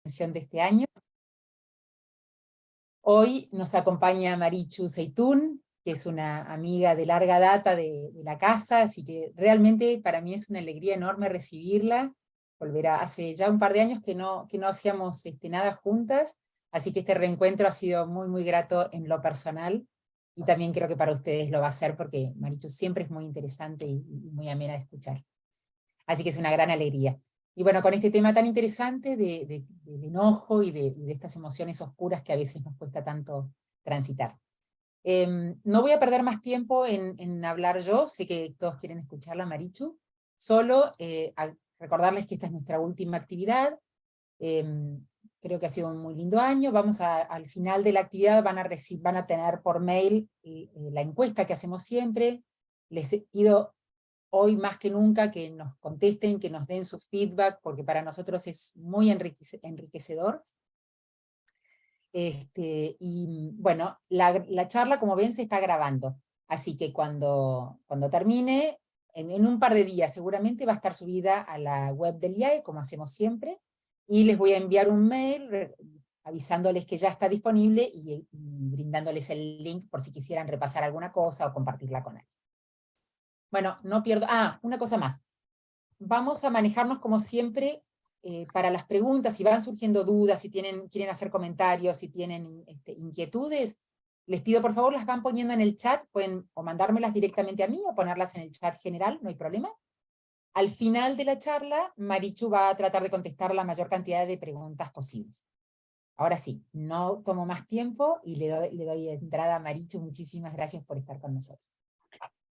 de este año. Hoy nos acompaña Marichu Zeitún, que es una amiga de larga data de la casa, así que realmente para mí es una alegría enorme recibirla. Hace ya un par de años que no hacíamos nada juntas, así que este reencuentro ha sido muy, muy grato en lo personal, y también creo que para ustedes lo va a ser, porque Marichu siempre es muy interesante y muy amena de escuchar. Así que es una gran alegría. Y bueno, con este tema tan interesante del enojo y de estas emociones oscuras que a veces nos cuesta tanto transitar. No voy a perder más tiempo en hablar yo, sé que todos quieren escucharla, Marichu. Solo recordarles que esta es nuestra última actividad. Creo que ha sido un muy lindo año. Al final de la actividad van a tener por mail la encuesta que hacemos siempre. Les pido hoy más que nunca que nos contesten, que nos den su feedback, porque para nosotros es muy enriquecedor. Y bueno, la charla, como ven, se está grabando, así que cuando termine, en un par de días seguramente va a estar subida a la web del IAE, como hacemos siempre, y les voy a enviar un mail avisándoles que ya está disponible y brindándoles el link por si quisieran repasar alguna cosa o compartirla con alguien. Bueno, no pierdo... una cosa más. Vamos a manejarnos como siempre para las preguntas. Si van surgiendo dudas, si quieren hacer comentarios, si tienen inquietudes, les pido por favor las van poniendo en el chat, pueden o mandármelas directamente a mí o ponerlas en el chat general, no hay problema. Al final de la charla, Marichu va a tratar de contestar la mayor cantidad de preguntas posibles. Ahora sí, no tomo más tiempo y le doy entrada a Marichu. Muchísimas gracias por estar con nosotros.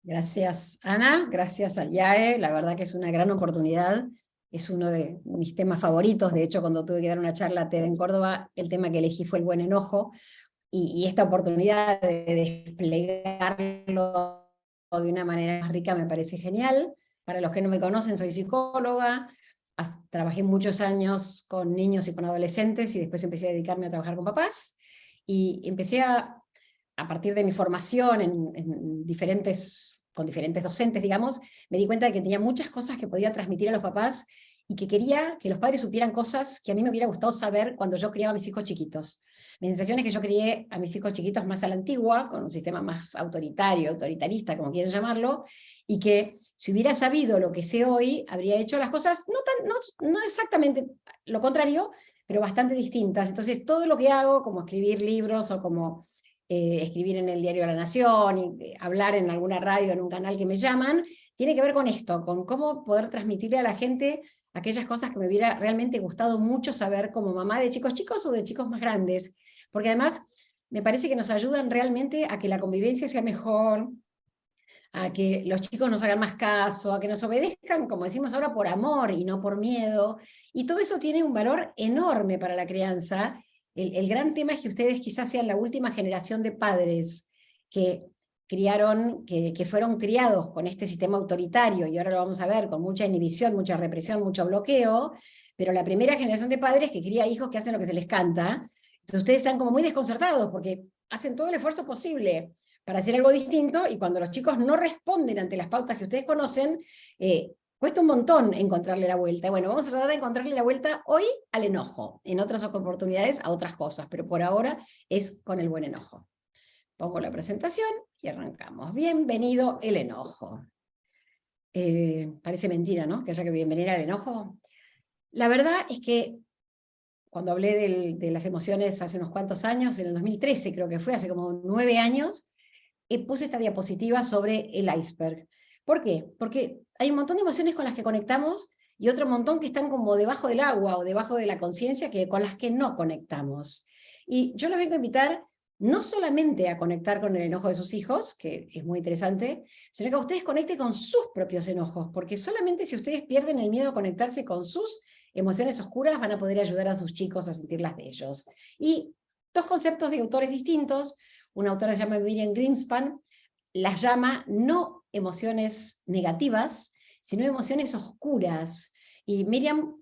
Gracias, Ana, gracias al IAE, la verdad que es una gran oportunidad, es uno de mis temas favoritos. De hecho, cuando tuve que dar una charla TED en Córdoba, el tema que elegí fue el buen enojo, y esta oportunidad de desplegarlo de una manera más rica me parece genial. Para los que no me conocen, soy psicóloga, trabajé muchos años con niños y con adolescentes, y después empecé a dedicarme a trabajar con papás, y empecé a partir de mi formación con diferentes docentes, digamos, me di cuenta de que tenía muchas cosas que podía transmitir a los papás, y que quería que los padres supieran cosas que a mí me hubiera gustado saber cuando yo criaba a mis hijos chiquitos. Mi sensación es que yo crié a mis hijos chiquitos más a la antigua, con un sistema más autoritarista, como quieren llamarlo, y que si hubiera sabido lo que sé hoy, habría hecho las cosas no exactamente lo contrario, pero bastante distintas. Entonces todo lo que hago, como escribir libros o como escribir en el diario La Nación, y hablar en alguna radio, en un canal que me llaman, tiene que ver con esto, con cómo poder transmitirle a la gente aquellas cosas que me hubiera realmente gustado mucho saber como mamá de chicos chicos o de chicos más grandes, porque además me parece que nos ayudan realmente a que la convivencia sea mejor, a que los chicos nos hagan más caso, a que nos obedezcan, como decimos ahora, por amor y no por miedo, y todo eso tiene un valor enorme para la crianza. El gran tema es que ustedes quizás sean la última generación de padres que fueron criados con este sistema autoritario, y ahora lo vamos a ver, con mucha inhibición, mucha represión, mucho bloqueo, pero la primera generación de padres que cría hijos que hacen lo que se les canta. Entonces ustedes están como muy desconcertados, porque hacen todo el esfuerzo posible para hacer algo distinto, y cuando los chicos no responden ante las pautas que ustedes conocen, cuesta un montón encontrarle la vuelta. Bueno, vamos a tratar de encontrarle la vuelta hoy al enojo, en otras oportunidades a otras cosas, pero por ahora es con el buen enojo. Pongo la presentación y arrancamos. Bienvenido el enojo. Parece mentira, ¿no?, que haya que bienvenir al enojo. La verdad es que cuando hablé de las emociones hace unos cuantos años, en el 2013 creo que fue, hace como 9 años, puse esta diapositiva sobre el iceberg. ¿Por qué? Porque hay un montón de emociones con las que conectamos, y otro montón que están como debajo del agua o debajo de la conciencia, con las que no conectamos. Y yo los vengo a invitar no solamente a conectar con el enojo de sus hijos, que es muy interesante, sino que ustedes conecten con sus propios enojos, porque solamente si ustedes pierden el miedo a conectarse con sus emociones oscuras, van a poder ayudar a sus chicos a sentirlas de ellos. Y dos conceptos de autores distintos. Una autora se llama Miriam Greenspan, las llama no emociones negativas, sino emociones oscuras. Y Miriam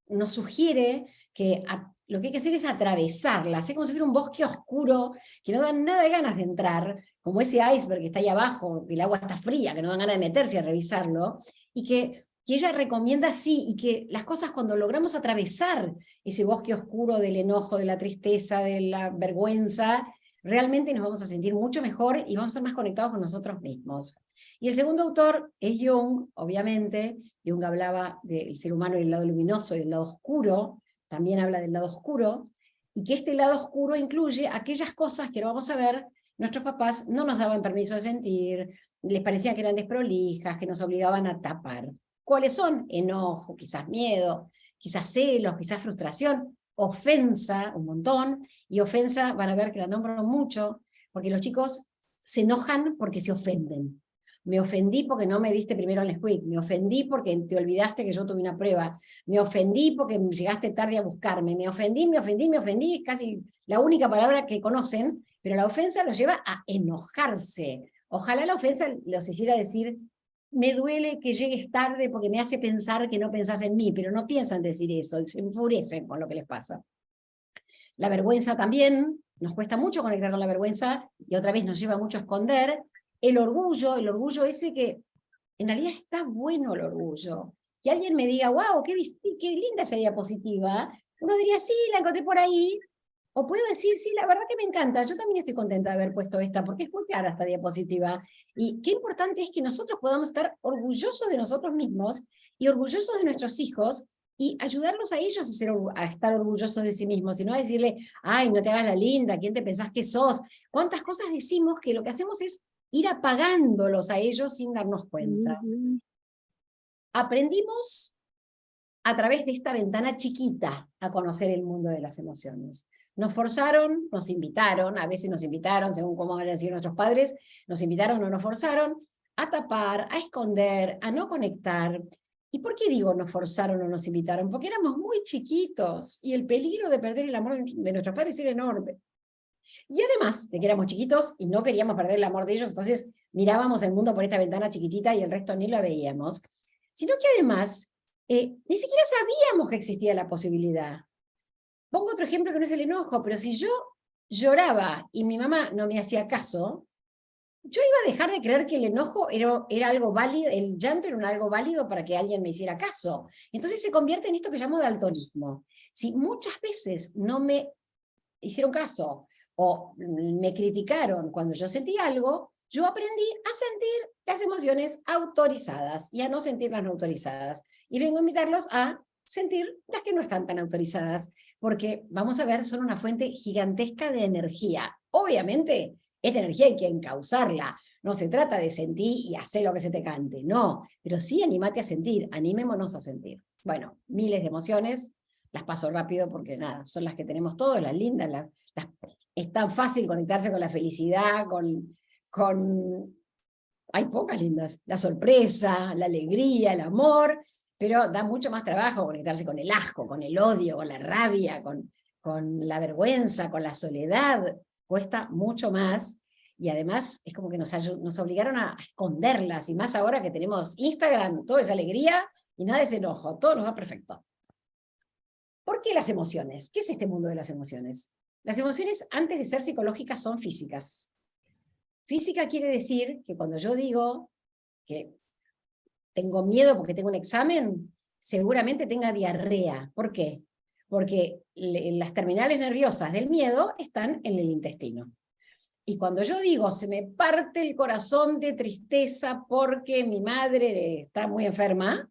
nos sugiere que lo que hay que hacer es atravesarlas, es como si fuera un bosque oscuro que no dan nada de ganas de entrar, como ese iceberg que está ahí abajo, el agua está fría, que no dan ganas de meterse a revisarlo, y que que ella recomienda sí, y que las cosas cuando logramos atravesar ese bosque oscuro del enojo, de la tristeza, de la vergüenza, realmente nos vamos a sentir mucho mejor y vamos a estar más conectados con nosotros mismos. Y el segundo autor es Jung, obviamente. Jung hablaba del ser humano y el lado luminoso y el lado oscuro, también habla del lado oscuro, y que este lado oscuro incluye aquellas cosas que no vamos a ver, nuestros papás no nos daban permiso de sentir, les parecía que eran desprolijas, que nos obligaban a tapar. ¿Cuáles son? Enojo, quizás miedo, quizás celos, quizás frustración, ofensa, un montón, y ofensa van a ver que la nombro mucho, porque los chicos se enojan porque se ofenden. Me ofendí porque no me diste primero el Nesquik, me ofendí porque te olvidaste que yo tuve una prueba, me ofendí porque llegaste tarde a buscarme, me ofendí, es casi la única palabra que conocen, pero la ofensa los lleva a enojarse. Ojalá la ofensa los hiciera decir, me duele que llegues tarde porque me hace pensar que no pensás en mí, pero no piensan decir eso, se enfurecen con lo que les pasa. La vergüenza también, nos cuesta mucho conectar con la vergüenza y otra vez nos lleva mucho a esconder. El orgullo ese que en realidad está bueno el orgullo. Que alguien me diga, wow, qué linda esa diapositiva. Uno diría, sí, la encontré por ahí. O puedo decir, sí, la verdad que me encanta, yo también estoy contenta de haber puesto esta, porque es muy clara esta diapositiva. Y qué importante es que nosotros podamos estar orgullosos de nosotros mismos y orgullosos de nuestros hijos y ayudarlos a ellos a estar orgullosos de sí mismos, y no a decirle, ay, no te hagas la linda, ¿quién te pensás que sos? ¿Cuántas cosas decimos que lo que hacemos es ir apagándolos a ellos sin darnos cuenta? Aprendimos a través de esta ventana chiquita a conocer el mundo de las emociones. Nos forzaron, nos invitaron, a veces nos invitaron, según cómo han sido nuestros padres, nos invitaron o nos forzaron a tapar, a esconder, a no conectar. ¿Y por qué digo nos forzaron o nos invitaron? Porque éramos muy chiquitos y el peligro de perder el amor de nuestros padres era enorme. Y además de que éramos chiquitos y no queríamos perder el amor de ellos, entonces mirábamos el mundo por esta ventana chiquitita y el resto ni lo veíamos, sino que además ni siquiera sabíamos que existía la posibilidad. Pongo otro ejemplo que no es el enojo, pero si yo lloraba y mi mamá no me hacía caso, yo iba a dejar de creer que el enojo era algo válido, el llanto era algo válido para que alguien me hiciera caso. Entonces se convierte en esto que llamo daltonismo. Si muchas veces no me hicieron caso o me criticaron cuando yo sentí algo, yo aprendí a sentir las emociones autorizadas y a no sentir las no autorizadas. Y vengo a invitarlos a sentir las que no están tan autorizadas, porque vamos a ver, son una fuente gigantesca de energía. Obviamente, esta energía hay que encauzarla. No se trata de sentir y hacer lo que se te cante, no, pero sí animate a sentir, animémonos a sentir. Bueno, miles de emociones, las paso rápido porque nada, son las que tenemos todos, las lindas, es tan fácil conectarse con la felicidad, hay pocas lindas, la sorpresa, la alegría, el amor, pero da mucho más trabajo conectarse con el asco, con el odio, con la rabia, con la vergüenza, con la soledad, cuesta mucho más, y además es como que nos obligaron a esconderlas, y más ahora que tenemos Instagram, toda esa alegría y nada de ese enojo, todo nos va perfecto. ¿Por qué las emociones? ¿Qué es este mundo de las emociones? Las emociones, antes de ser psicológicas, son físicas. Física quiere decir que cuando yo digo que tengo miedo porque tengo un examen, seguramente tenga diarrea. ¿Por qué? Porque las terminales nerviosas del miedo están en el intestino. Y cuando yo digo, se me parte el corazón de tristeza porque mi madre está muy enferma,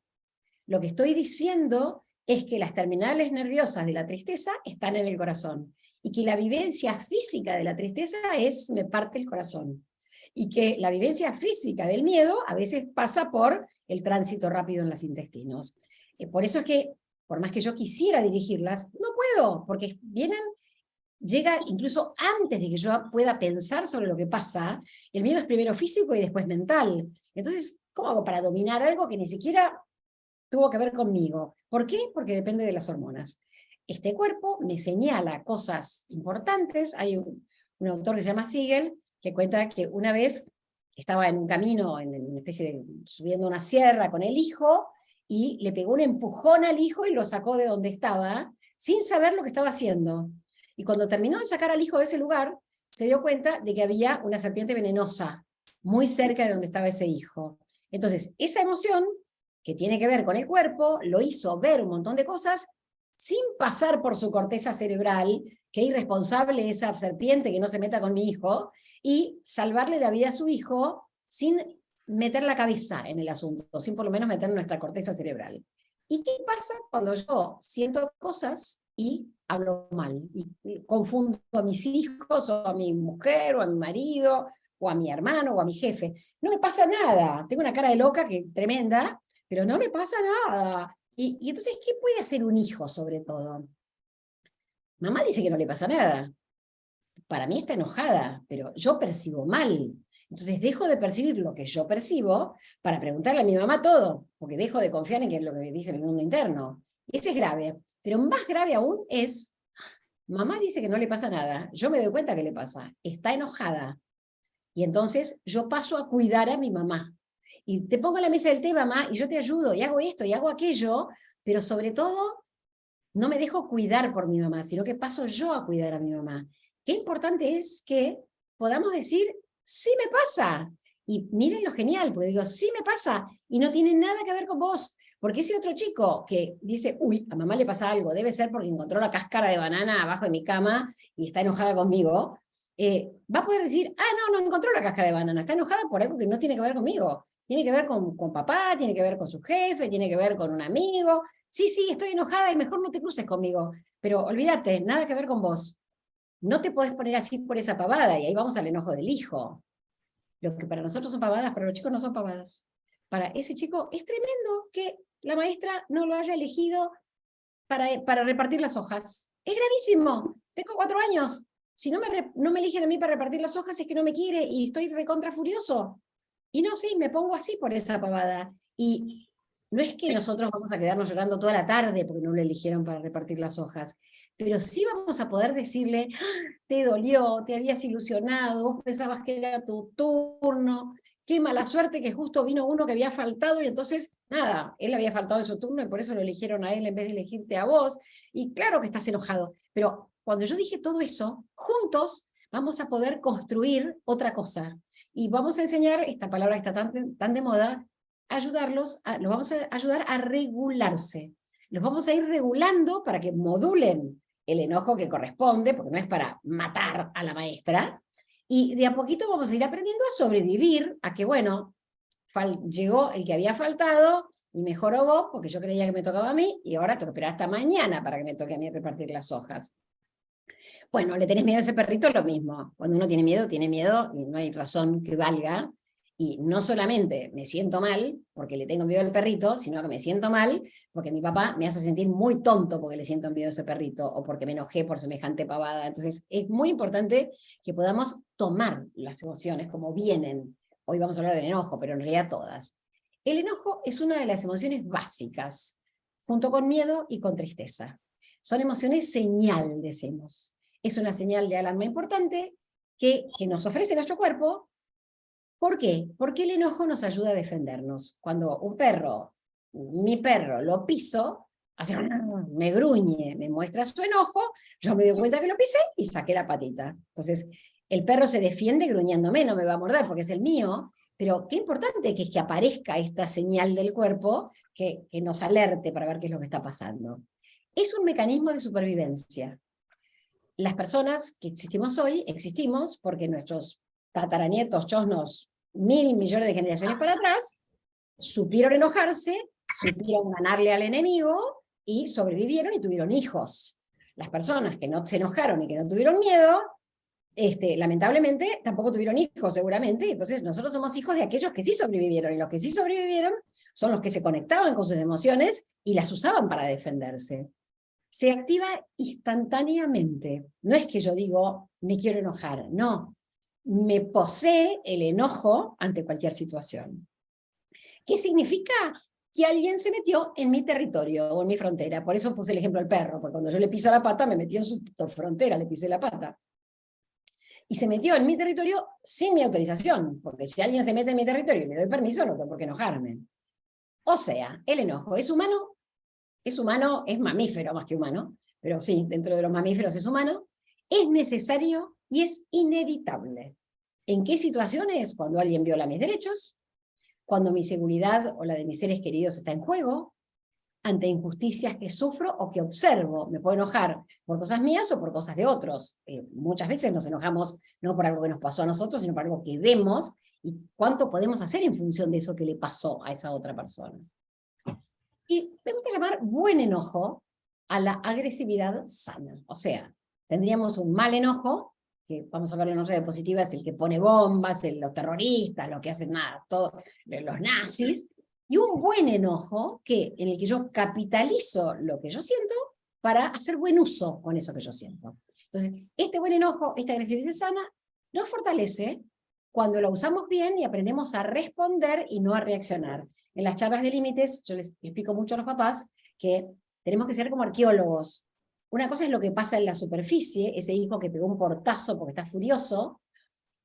lo que estoy diciendo es que las terminales nerviosas de la tristeza están en el corazón, y que la vivencia física de la tristeza es me parte el corazón, y que la vivencia física del miedo a veces pasa por el tránsito rápido en los intestinos. Por eso es que, por más que yo quisiera dirigirlas, no puedo, porque llega incluso antes de que yo pueda pensar sobre lo que pasa. El miedo es primero físico y después mental. Entonces, ¿cómo hago para dominar algo que ni siquiera tuvo que ver conmigo? ¿Por qué? Porque depende de las hormonas. Este cuerpo me señala cosas importantes. Hay un autor que se llama Siegel, que cuenta que una vez estaba en un camino, en una especie de, subiendo una sierra con el hijo, y le pegó un empujón al hijo y lo sacó de donde estaba, sin saber lo que estaba haciendo. Y cuando terminó de sacar al hijo de ese lugar, se dio cuenta de que había una serpiente venenosa muy cerca de donde estaba ese hijo. Entonces, esa emoción que tiene que ver con el cuerpo, lo hizo ver un montón de cosas sin pasar por su corteza cerebral, qué irresponsable esa serpiente que no se meta con mi hijo, y salvarle la vida a su hijo sin meter la cabeza en el asunto, sin por lo menos meter nuestra corteza cerebral. ¿Y qué pasa cuando yo siento cosas y hablo mal? Y confundo a mis hijos, o a mi mujer, o a mi marido, o a mi hermano, o a mi jefe. No me pasa nada. Tengo una cara de loca que tremenda, pero no me pasa nada. Y entonces, ¿qué puede hacer un hijo sobre todo? Mamá dice que no le pasa nada. Para mí está enojada, pero yo percibo mal. Entonces dejo de percibir lo que yo percibo para preguntarle a mi mamá todo, porque dejo de confiar en lo que me dice mi mundo interno. Y ese es grave. Pero más grave aún es, mamá dice que no le pasa nada, yo me doy cuenta que le pasa, está enojada. Y entonces yo paso a cuidar a mi mamá. Y te pongo en la mesa del té, mamá, y yo te ayudo, y hago esto, y hago aquello, pero sobre todo no me dejo cuidar por mi mamá, sino que paso yo a cuidar a mi mamá. Qué importante es que podamos decir, sí me pasa. Y miren lo genial, porque digo, sí me pasa, y no tiene nada que ver con vos. Porque ese otro chico que dice, uy, a mamá le pasa algo, debe ser porque encontró la cáscara de banana abajo de mi cama y está enojada conmigo, va a poder decir, no encontró la cáscara de banana, está enojada por algo que no tiene que ver conmigo. Tiene que ver con papá, tiene que ver con su jefe, tiene que ver con un amigo. Sí, estoy enojada y mejor no te cruces conmigo. Pero olvídate, nada que ver con vos. No te podés poner así por esa pavada, y ahí vamos al enojo del hijo. Lo que para nosotros son pavadas, para los chicos no son pavadas. Para ese chico es tremendo que la maestra no lo haya elegido para repartir las hojas. Es gravísimo. Tengo 4 años. Si no me eligen a mí para repartir las hojas es que no me quiere y estoy recontra furioso. Y no, sí, me pongo así por esa pavada. Y no es que nosotros vamos a quedarnos llorando toda la tarde porque no lo eligieron para repartir las hojas, pero sí vamos a poder decirle, te dolió, te habías ilusionado, vos pensabas que era tu turno, qué mala suerte que justo vino uno que había faltado y entonces, nada, él había faltado en su turno y por eso lo eligieron a él en vez de elegirte a vos. Y claro que estás enojado, pero cuando yo dije todo eso, juntos vamos a poder construir otra cosa. Y vamos a enseñar, esta palabra que está tan de moda, los vamos a ayudar a regularse. Los vamos a ir regulando para que modulen el enojo que corresponde, porque no es para matar a la maestra, y de a poquito vamos a ir aprendiendo a sobrevivir, a que bueno, llegó el que había faltado, y mejoró vos, porque yo creía que me tocaba a mí, y ahora tengo que esperar hasta mañana para que me toque a mí repartir las hojas. Bueno, le tenés miedo a ese perrito, lo mismo. Cuando uno tiene miedo, y no hay razón que valga. Y no solamente me siento mal porque le tengo miedo al perrito, sino que me siento mal porque mi papá me hace sentir muy tonto porque le siento miedo a ese perrito o porque me enojé por semejante pavada. Entonces es muy importante que podamos tomar las emociones como vienen. Hoy vamos a hablar del enojo, pero en realidad todas. El enojo es una de las emociones básicas, junto con miedo y con tristeza. Son emociones señal, decimos. Es una señal de alarma importante que nos ofrece nuestro cuerpo. ¿Por qué? Porque el enojo nos ayuda a defendernos. Cuando mi perro, lo piso, hace, me gruñe, me muestra su enojo, yo me doy cuenta que lo pisé y saqué la patita. Entonces, el perro se defiende gruñéndome, no me va a morder porque es el mío, pero qué importante que es que aparezca esta señal del cuerpo que nos alerte para ver qué es lo que está pasando. Es un mecanismo de supervivencia. Las personas que existimos hoy, existimos porque nuestros tataranietos, chosnos, 1.000 millones de generaciones para atrás, supieron enojarse, supieron ganarle al enemigo y sobrevivieron y tuvieron hijos. Las personas que no se enojaron y que no tuvieron miedo, lamentablemente tampoco tuvieron hijos seguramente, entonces nosotros somos hijos de aquellos que sí sobrevivieron, y los que sí sobrevivieron son los que se conectaban con sus emociones y las usaban para defenderse. Se activa instantáneamente. No es que yo digo, me quiero enojar, no. Me posee el enojo ante cualquier situación. ¿Qué significa? Que alguien se metió en mi territorio o en mi frontera. Por eso puse el ejemplo del perro, porque cuando yo le piso la pata, me metí en su frontera, le pisé la pata. Y se metió en mi territorio sin mi autorización, porque si alguien se mete en mi territorio y le doy permiso, no tengo por qué enojarme. O sea, el enojo es humano, es mamífero más que humano, pero sí, dentro de los mamíferos es humano, es necesario y es inevitable. ¿En qué situaciones? Cuando alguien viola mis derechos, cuando mi seguridad o la de mis seres queridos está en juego, ante injusticias que sufro o que observo. Me puedo enojar por cosas mías o por cosas de otros. Muchas veces nos enojamos no por algo que nos pasó a nosotros, sino por algo que vemos y cuánto podemos hacer en función de eso que le pasó a esa otra persona. Y me gusta llamar buen enojo a la agresividad sana. O sea, tendríamos un mal enojo, que vamos a verlo en otra diapositiva, es el que pone bombas, los terroristas, los que hacen nada, todos los nazis, y un buen enojo en el que yo capitalizo lo que yo siento para hacer buen uso con eso que yo siento. Entonces, este buen enojo, esta agresividad sana, nos fortalece cuando lo usamos bien y aprendemos a responder y no a reaccionar. En las charlas de límites, yo les explico mucho a los papás que tenemos que ser como arqueólogos. Una cosa es lo que pasa en la superficie, ese hijo que pegó un portazo porque está furioso,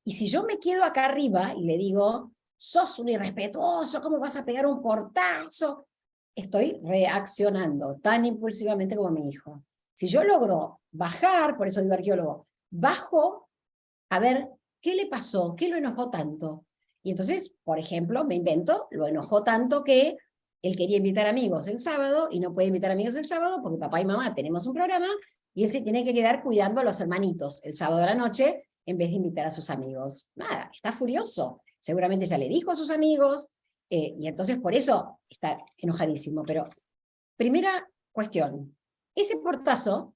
y si yo me quedo acá arriba y le digo, sos un irrespetuoso, ¿cómo vas a pegar un portazo? Estoy reaccionando tan impulsivamente como mi hijo. Si yo logro bajar, por eso digo arqueólogo, bajo a ver qué le pasó, qué lo enojó tanto. Y entonces, por ejemplo, me invento, lo enojó tanto que él quería invitar amigos el sábado y no puede invitar amigos el sábado porque papá y mamá tenemos un programa y él se tiene que quedar cuidando a los hermanitos el sábado de la noche en vez de invitar a sus amigos. Nada, está furioso. Seguramente ya le dijo a sus amigos y entonces por eso está enojadísimo. Pero primera cuestión, ese portazo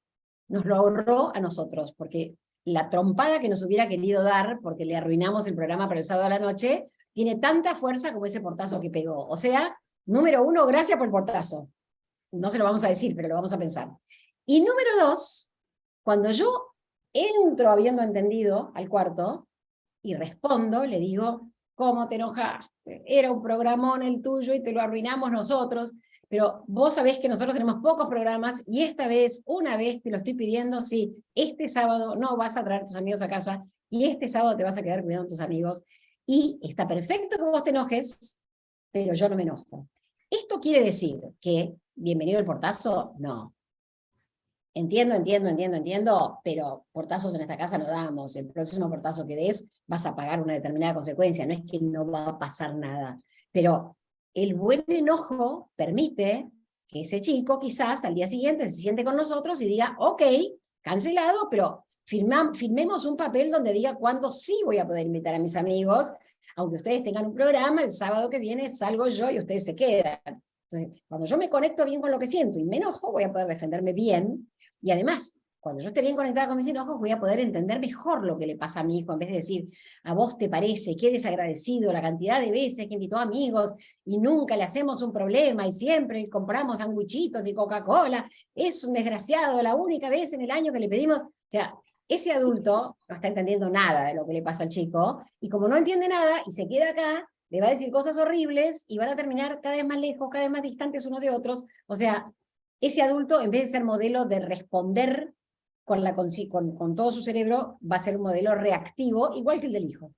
nos lo ahorró a nosotros porque la trompada que nos hubiera querido dar porque le arruinamos el programa para el sábado a la noche tiene tanta fuerza como ese portazo que pegó. O sea, número 1, gracias por el portazo. No se lo vamos a decir, pero lo vamos a pensar. Y número 2, cuando yo entro habiendo entendido al cuarto y respondo, le digo, ¿cómo te enojaste? Era un programón el tuyo y te lo arruinamos nosotros, pero vos sabés que nosotros tenemos pocos programas y esta vez, una vez te lo estoy pidiendo, sí, este sábado no vas a traer a tus amigos a casa y este sábado te vas a quedar cuidando a tus amigos y está perfecto que vos te enojes, pero yo no me enojo. ¿Esto quiere decir que bienvenido el portazo? No. Entiendo, pero portazos en esta casa no damos. El próximo portazo que des vas a pagar una determinada consecuencia. No es que no va a pasar nada. Pero el buen enojo permite que ese chico quizás al día siguiente se siente con nosotros y diga, ok, cancelado, pero firmemos un papel donde diga cuándo sí voy a poder invitar a mis amigos, aunque ustedes tengan un programa, el sábado que viene salgo yo y ustedes se quedan. Entonces, cuando yo me conecto bien con lo que siento y me enojo, voy a poder defenderme bien. Y además, cuando yo esté bien conectada con mis enojos, voy a poder entender mejor lo que le pasa a mi hijo, en vez de decir, a vos te parece, qué desagradecido la cantidad de veces que invitó amigos y nunca le hacemos un problema y siempre compramos sandwichitos y Coca-Cola, es un desgraciado, la única vez en el año que le pedimos, o sea, ese adulto no está entendiendo nada de lo que le pasa al chico, y como no entiende nada y se queda acá, le va a decir cosas horribles y van a terminar cada vez más lejos, cada vez más distantes unos de otros. O sea, ese adulto, en vez de ser modelo de responder con todo su cerebro, va a ser un modelo reactivo, igual que el del hijo.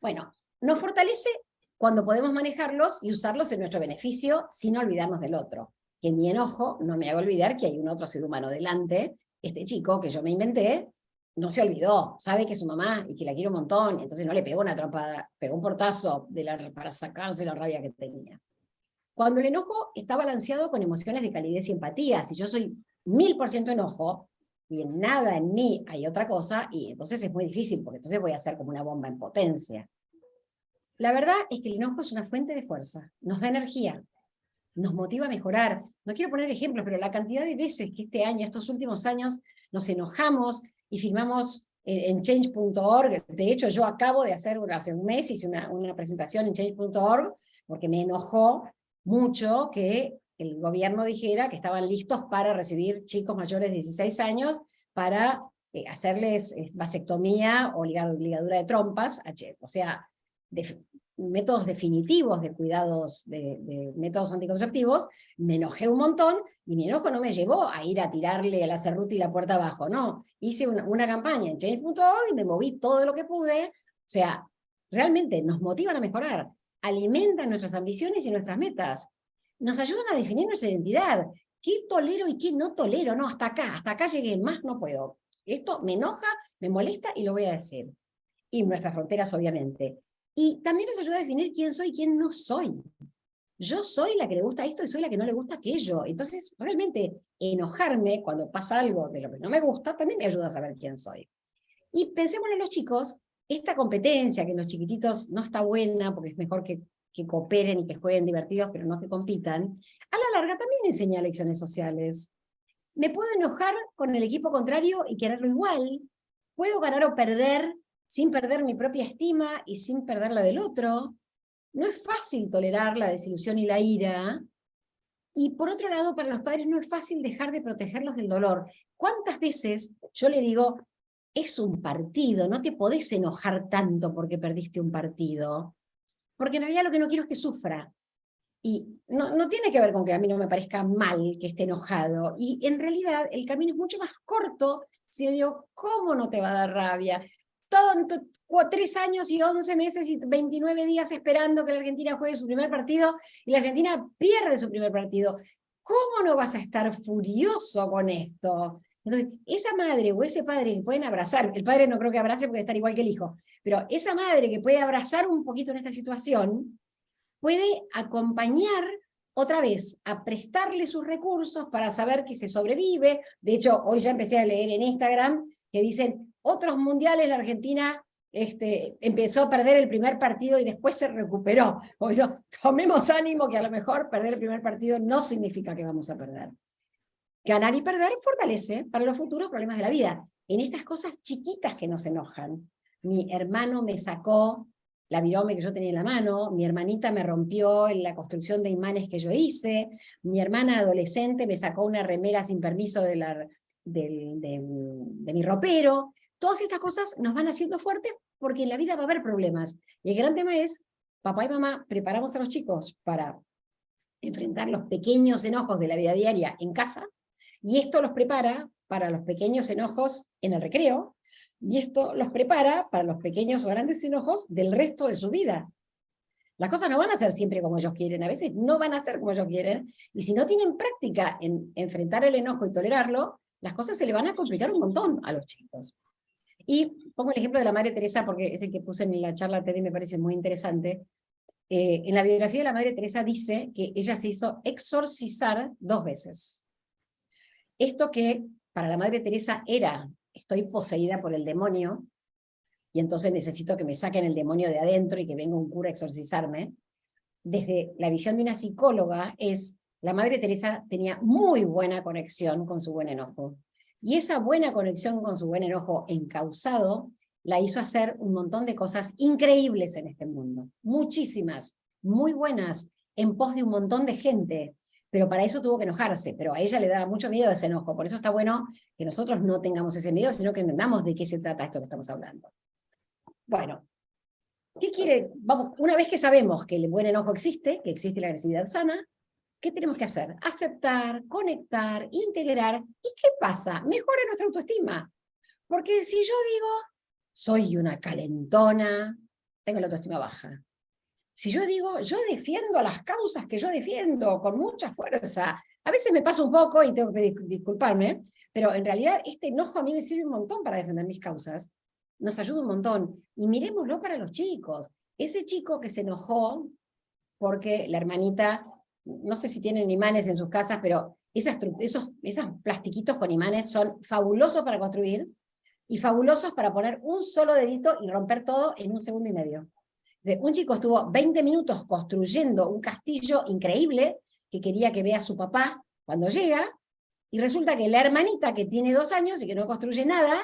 Bueno, nos fortalece cuando podemos manejarlos y usarlos en nuestro beneficio sin olvidarnos del otro. Que mi enojo no me haga olvidar que hay un otro ser humano delante. Este chico que yo me inventé no se olvidó, sabe que es su mamá y que la quiere un montón, entonces no le pegó una trompada, pegó un portazo para sacarse la rabia que tenía. Cuando el enojo está balanceado con emociones de calidez y empatía, si yo soy 1000% enojo y en nada en mí hay otra cosa, y entonces es muy difícil, porque entonces voy a ser como una bomba en potencia. La verdad es que el enojo es una fuente de fuerza, nos da energía, nos motiva a mejorar. No quiero poner ejemplos, pero la cantidad de veces que este año, estos últimos años, nos enojamos y firmamos en change.org. De hecho, yo acabo de hacer, hace un mes, hice una presentación en change.org, porque me enojó mucho que el gobierno dijera que estaban listos para recibir chicos mayores de 16 años para hacerles vasectomía o ligadura de trompas, o sea, métodos definitivos de cuidados, de métodos anticonceptivos. Me enojé un montón, y mi enojo no me llevó a ir a tirarle a la Cerruti la puerta abajo, no. Hice una campaña en change.org y me moví todo lo que pude. O sea, realmente nos motivan a mejorar, alimentan nuestras ambiciones y nuestras metas, nos ayudan a definir nuestra identidad. ¿Qué tolero y qué no tolero? No, hasta acá llegué, más no puedo. Esto me enoja, me molesta y lo voy a decir. Y nuestras fronteras, obviamente. Y también nos ayuda a definir quién soy y quién no soy. Yo soy la que le gusta esto y soy la que no le gusta aquello. Entonces, realmente, enojarme cuando pasa algo de lo que no me gusta, también me ayuda a saber quién soy. Y pensemos en los chicos, esta competencia que en los chiquititos no está buena, porque es mejor que cooperen y que jueguen divertidos, pero no que compitan, a la larga también enseña lecciones sociales. Me puedo enojar con el equipo contrario y quererlo igual. Puedo ganar o perder sin perder mi propia estima y sin perder la del otro. No es fácil tolerar la desilusión y la ira. Y por otro lado, para los padres no es fácil dejar de protegerlos del dolor. ¿Cuántas veces yo le digo, es un partido, no te podés enojar tanto porque perdiste un partido? Porque en realidad lo que no quiero es que sufra. Y no tiene que ver con que a mí no me parezca mal que esté enojado. Y en realidad el camino es mucho más corto si yo digo, ¿cómo no te va a dar rabia? 3 años y 11 meses y 29 días esperando que la Argentina juegue su primer partido y la Argentina pierde su primer partido. ¿Cómo no vas a estar furioso con esto? Entonces, esa madre o ese padre que pueden abrazar, el padre no creo que abrace porque está igual que el hijo, pero esa madre que puede abrazar un poquito en esta situación, puede acompañar otra vez a prestarle sus recursos para saber que se sobrevive. De hecho, hoy ya empecé a leer en Instagram que dicen, otros mundiales la Argentina empezó a perder el primer partido y después se recuperó. O sea, tomemos ánimo que a lo mejor perder el primer partido no significa que vamos a perder. Ganar y perder fortalece para los futuros problemas de la vida. En estas cosas chiquitas que nos enojan. Mi hermano me sacó la virome que yo tenía en la mano, mi hermanita me rompió en la construcción de imanes que yo hice, mi hermana adolescente me sacó una remera sin permiso de mi ropero. Todas estas cosas nos van haciendo fuertes porque en la vida va a haber problemas. Y el gran tema es, papá y mamá preparamos a los chicos para enfrentar los pequeños enojos de la vida diaria en casa, y esto los prepara para los pequeños enojos en el recreo, y esto los prepara para los pequeños o grandes enojos del resto de su vida. Las cosas no van a ser siempre como ellos quieren, a veces no van a ser como ellos quieren, y si no tienen práctica en enfrentar el enojo y tolerarlo, las cosas se le van a complicar un montón a los chicos. Y pongo el ejemplo de la Madre Teresa porque es el que puse en la charla TED y me parece muy interesante. En la biografía de la Madre Teresa dice que ella se hizo exorcizar 2 veces. Esto que para la Madre Teresa era, estoy poseída por el demonio, y entonces necesito que me saquen el demonio de adentro y que venga un cura a exorcizarme, desde la visión de una psicóloga es, la Madre Teresa tenía muy buena conexión con su buen enojo. Y esa buena conexión con su buen enojo encausado la hizo hacer un montón de cosas increíbles en este mundo. Muchísimas, muy buenas, en pos de un montón de gente. Pero para eso tuvo que enojarse, pero a ella le daba mucho miedo ese enojo. Por eso está bueno que nosotros no tengamos ese miedo, sino que entendamos de qué se trata esto que estamos hablando. Bueno, ¿qué quiere? Vamos, una vez que sabemos que el buen enojo existe, que existe la agresividad sana, ¿qué tenemos que hacer? Aceptar, conectar, integrar. ¿Y qué pasa? Mejora nuestra autoestima. Porque si yo digo, soy una calentona, tengo la autoestima baja. Si yo digo, yo defiendo las causas que yo defiendo con mucha fuerza, a veces me pasa un poco y tengo que disculparme, pero en realidad este enojo a mí me sirve un montón para defender mis causas. Nos ayuda un montón. Y miremoslo para los chicos. Ese chico que se enojó porque la hermanita, no sé si tienen imanes en sus casas, pero esos plastiquitos con imanes son fabulosos para construir y fabulosos para poner un solo dedito y romper todo en 1 segundo y medio. Un chico estuvo 20 minutos construyendo un castillo increíble que quería que vea su papá cuando llega, y resulta que la hermanita, que tiene 2 años y que no construye nada,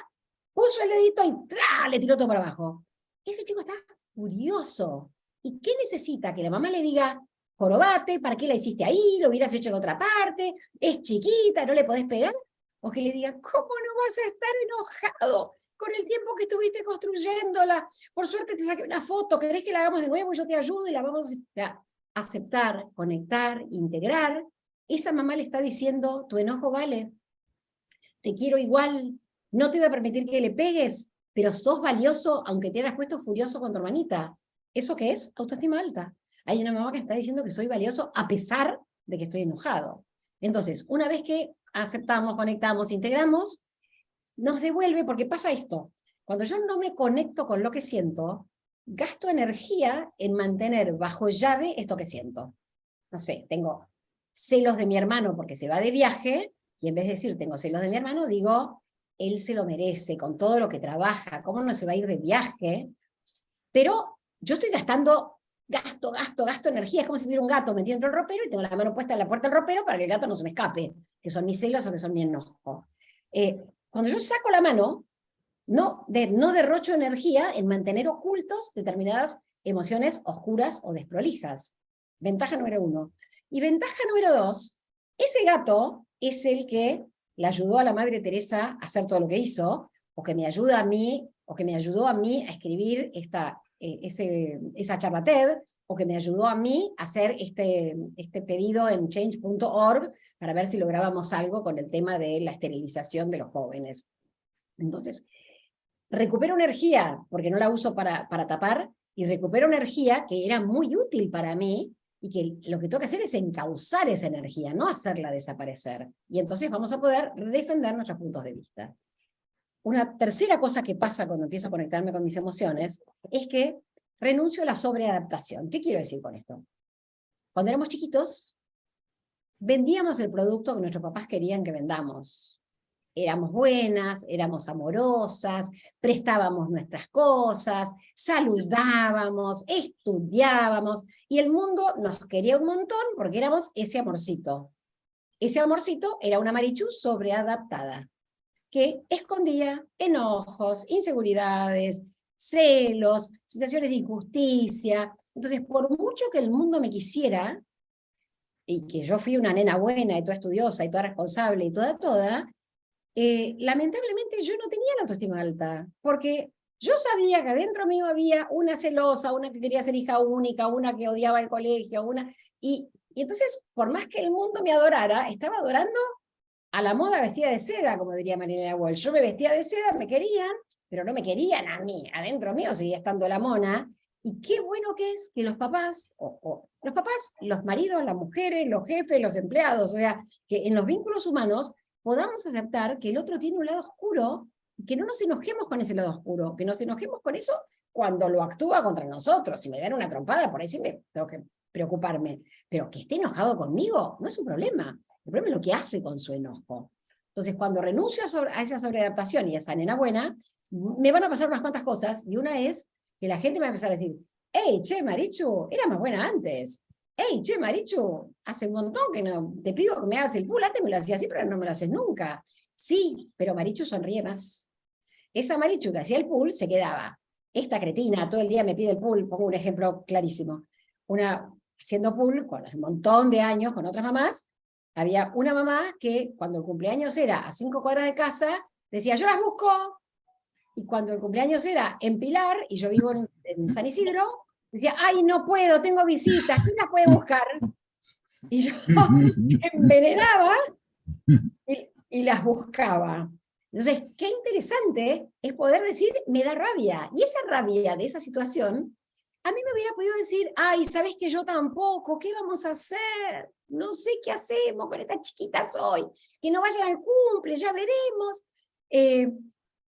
puso el dedito y ¡tra! Le tiró todo para abajo. Ese chico está furioso. ¿Y qué necesita? Que la mamá le diga, jorobate, ¿para qué la hiciste ahí? Lo hubieras hecho en otra parte, es chiquita, no le podés pegar. O que le diga, ¿cómo no vas a estar enojado con el tiempo que estuviste construyéndola? Por suerte te saqué una foto, ¿querés que la hagamos de nuevo? Yo te ayudo y la vamos a aceptar, conectar, integrar. Esa mamá le está diciendo, tu enojo vale, te quiero igual, no te voy a permitir que le pegues, pero sos valioso aunque te hayas puesto furioso con tu hermanita. ¿Eso qué es? Autoestima alta. Hay una mamá que está diciendo que soy valioso a pesar de que estoy enojado. Entonces, una vez que aceptamos, conectamos, integramos, nos devuelve, porque pasa esto. Cuando yo no me conecto con lo que siento, gasto energía en mantener bajo llave esto que siento. No sé, tengo celos de mi hermano porque se va de viaje, y en vez de decir tengo celos de mi hermano, digo, él se lo merece con todo lo que trabaja, ¿cómo no se va a ir de viaje? Pero yo estoy gastando, gasto energía, es como si tuviera un gato metido dentro del ropero y tengo la mano puesta en la puerta del ropero para que el gato no se me escape, que son mis celos o que son mi enojo. Cuando yo saco la mano, no derrocho energía en mantener ocultos determinadas emociones oscuras o desprolijas. Ventaja número 1. Y ventaja número 2, ese gato es el que le ayudó a la Madre Teresa a hacer todo lo que hizo, o que me ayuda a mí, o que me ayudó a mí a escribir esa charla TED, o que me ayudó a mí a hacer este pedido en change.org para ver si lográbamos algo con el tema de la esterilización de los jóvenes. Entonces, recupero energía, porque no la uso para tapar, y recupero energía que era muy útil para mí, y que lo que tengo que hacer es encauzar esa energía, no hacerla desaparecer. Y entonces vamos a poder defender nuestros puntos de vista. Una tercera cosa que pasa cuando empiezo a conectarme con mis emociones es que renuncio a la sobreadaptación. ¿Qué quiero decir con esto? Cuando éramos chiquitos, vendíamos el producto que nuestros papás querían que vendamos. Éramos buenas, éramos amorosas, prestábamos nuestras cosas, saludábamos, estudiábamos, y el mundo nos quería un montón porque éramos ese amorcito. Ese amorcito era una Marichu sobreadaptada, que escondía enojos, inseguridades, celos, sensaciones de injusticia. Entonces, por mucho que el mundo me quisiera, y que yo fui una nena buena y toda estudiosa y toda responsable y toda, lamentablemente yo no tenía la autoestima alta, porque yo sabía que adentro mío había una celosa, una que quería ser hija única, una que odiaba el colegio, y entonces, por más que el mundo me adorara, estaba adorando a la moda vestida de seda, como diría Marilena Walsh. Yo me vestía de seda, me querían, pero no me querían a mí, adentro mío seguía estando la mona. Y qué bueno que es que los papás, los papás, los maridos, las mujeres, los jefes, los empleados, o sea, que en los vínculos humanos podamos aceptar que el otro tiene un lado oscuro, y que no nos enojemos con ese lado oscuro, que nos enojemos con eso cuando lo actúa contra nosotros. Si me dan una trompada, por ahí sí me tengo que preocuparme, pero que esté enojado conmigo no es un problema. El problema es lo que hace con su enojo. Entonces, cuando renuncio a esa sobreadaptación y a esa nena buena, me van a pasar unas cuantas cosas, y una es que la gente me va a empezar a decir, hey, che, Marichu, era más buena antes. Hey, che, Marichu, hace un montón que no te pido que me hagas el pool, antes me lo hacía así, pero no me lo haces nunca. Sí, pero Marichu sonríe más. Esa Marichu que hacía el pool se quedaba. Esta cretina todo el día me pide el pool, pongo un ejemplo clarísimo. Una haciendo pool, con hace un montón de años, con otras mamás, había una mamá que cuando el cumpleaños era a 5 cuadras de casa, decía, yo las busco. Y cuando el cumpleaños era en Pilar, y yo vivo en San Isidro, decía, ay, no puedo, tengo visitas, ¿quién las puede buscar? Y yo me envenenaba y las buscaba. Entonces, qué interesante es poder decir, me da rabia. Y esa rabia de esa situación, a mí me hubiera podido decir, ay, ¿sabes que yo tampoco? ¿Qué vamos a hacer? No sé qué hacemos con estas chiquitas hoy. Que no vayan al cumple, ya veremos.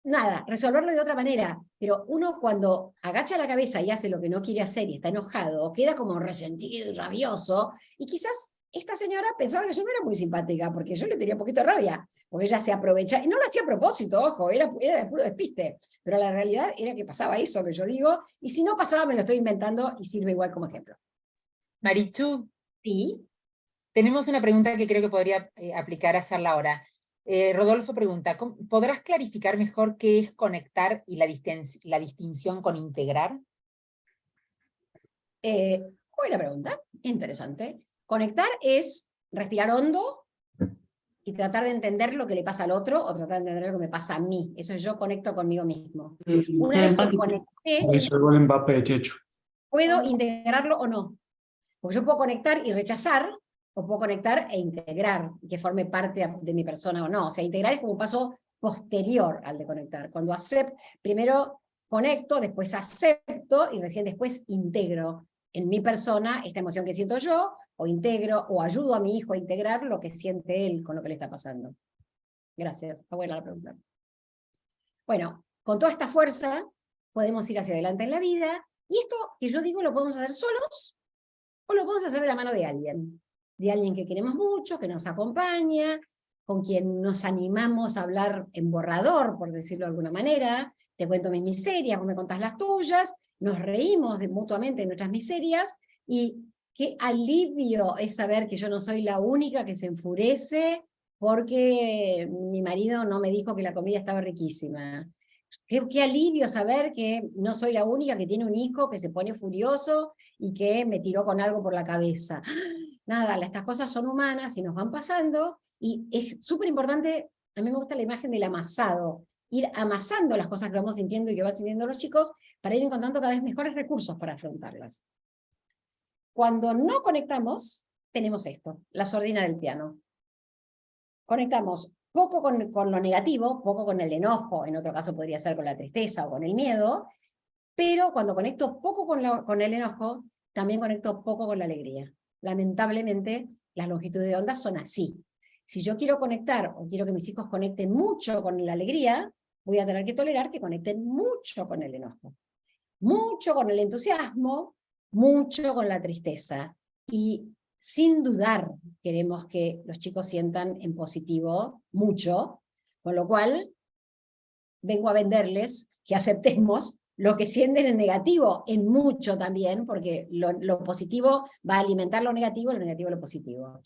Nada, resolverlo de otra manera. Pero uno cuando agacha la cabeza y hace lo que no quiere hacer y está enojado, queda como resentido y rabioso, y quizás esta señora pensaba que yo no era muy simpática, porque yo le tenía un poquito de rabia, porque ella se aprovecha, y no lo hacía a propósito, ojo, era de puro despiste, pero la realidad era que pasaba eso que yo digo, y si no pasaba me lo estoy inventando y sirve igual como ejemplo. Marichu, Sí. tenemos una pregunta que creo que podría aplicar a hacerla ahora. Rodolfo pregunta, ¿podrás clarificar mejor qué es conectar y la distinción con integrar? Buena pregunta, interesante. Conectar es respirar hondo y tratar de entender lo que le pasa al otro, o tratar de entender lo que me pasa a mí. Eso es, yo conecto conmigo mismo. Una vez que conecté, eso es el Mbappé de Checho. puedo integrarlo o no. Porque yo puedo conectar y rechazar, o puedo conectar e integrar, que forme parte de mi persona o no. O sea, integrar es como un paso posterior al de conectar. Cuando primero conecto, después acepto, y recién después integro en mi persona esta emoción que siento yo, o integro, o ayudo a mi hijo a integrar lo que siente él con lo que le está pasando. Gracias, está buena la pregunta. Bueno, con toda esta fuerza podemos ir hacia adelante en la vida, Y esto que yo digo lo podemos hacer solos, o lo podemos hacer de la mano de alguien que queremos mucho, que nos acompaña, con quien nos animamos a hablar en borrador, por decirlo de alguna manera. Te cuento mis miserias, vos me contás las tuyas, nos reímos mutuamente de nuestras miserias, y qué alivio es saber que yo no soy la única que se enfurece porque mi marido no me dijo que la comida estaba riquísima. Qué alivio saber que no soy la única que tiene un hijo que se pone furioso y que me tiró con algo por la cabeza. Nada, estas cosas son humanas y nos van pasando, y es súper importante, a mí me gusta la imagen del amasado, ir amasando las cosas que vamos sintiendo y que van sintiendo los chicos para ir encontrando cada vez mejores recursos para afrontarlas. Cuando no conectamos, tenemos esto, la sordina del piano. Conectamos poco con lo negativo, poco con el enojo, en otro caso podría ser con la tristeza o con el miedo, pero cuando conecto poco con el enojo, también conecto poco con la alegría. Lamentablemente, las longitudes de onda son así. Si yo quiero conectar, o quiero que mis hijos conecten mucho con la alegría, voy a tener que tolerar que conecten mucho con el enojo, mucho con el entusiasmo, mucho con la tristeza. Y sin dudar queremos que los chicos sientan en positivo mucho, con lo cual vengo a venderles que aceptemos lo que sienten en negativo, en mucho también, porque lo positivo va a alimentar lo negativo lo positivo.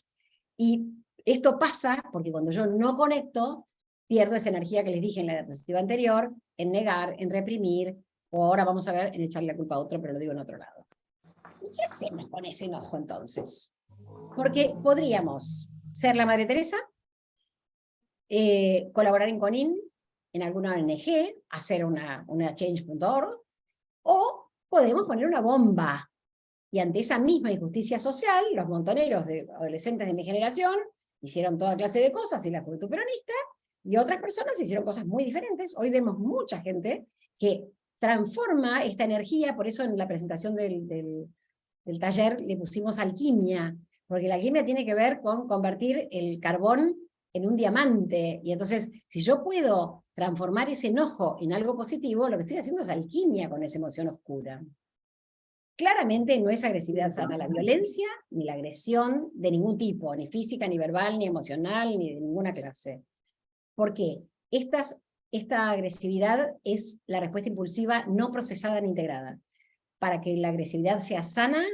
Y esto pasa porque cuando yo no conecto, pierdo esa energía que les dije en la diapositiva anterior, en negar, en reprimir, o ahora vamos a ver en echarle la culpa a otro, pero lo digo en otro lado. ¿Y qué hacemos con ese enojo entonces? Porque podríamos ser la Madre Teresa, colaborar en CONIN, en alguna ONG, hacer una change.org, o podemos poner una bomba. Y ante esa misma injusticia social, los montoneros de adolescentes de mi generación hicieron toda clase de cosas, y la juventud peronista, y otras personas hicieron cosas muy diferentes. Hoy vemos mucha gente que transforma esta energía, por eso en la presentación del taller le pusimos alquimia, porque la alquimia tiene que ver con convertir el carbón en un diamante, y entonces, si yo puedo transformar ese enojo en algo positivo, lo que estoy haciendo es alquimia con esa emoción oscura. Claramente no es agresividad sana la violencia, ni la agresión de ningún tipo, ni física, ni verbal, ni emocional, ni de ninguna clase. ¿Por qué? Esta agresividad es la respuesta impulsiva no procesada ni integrada. Para que la agresividad sea sana,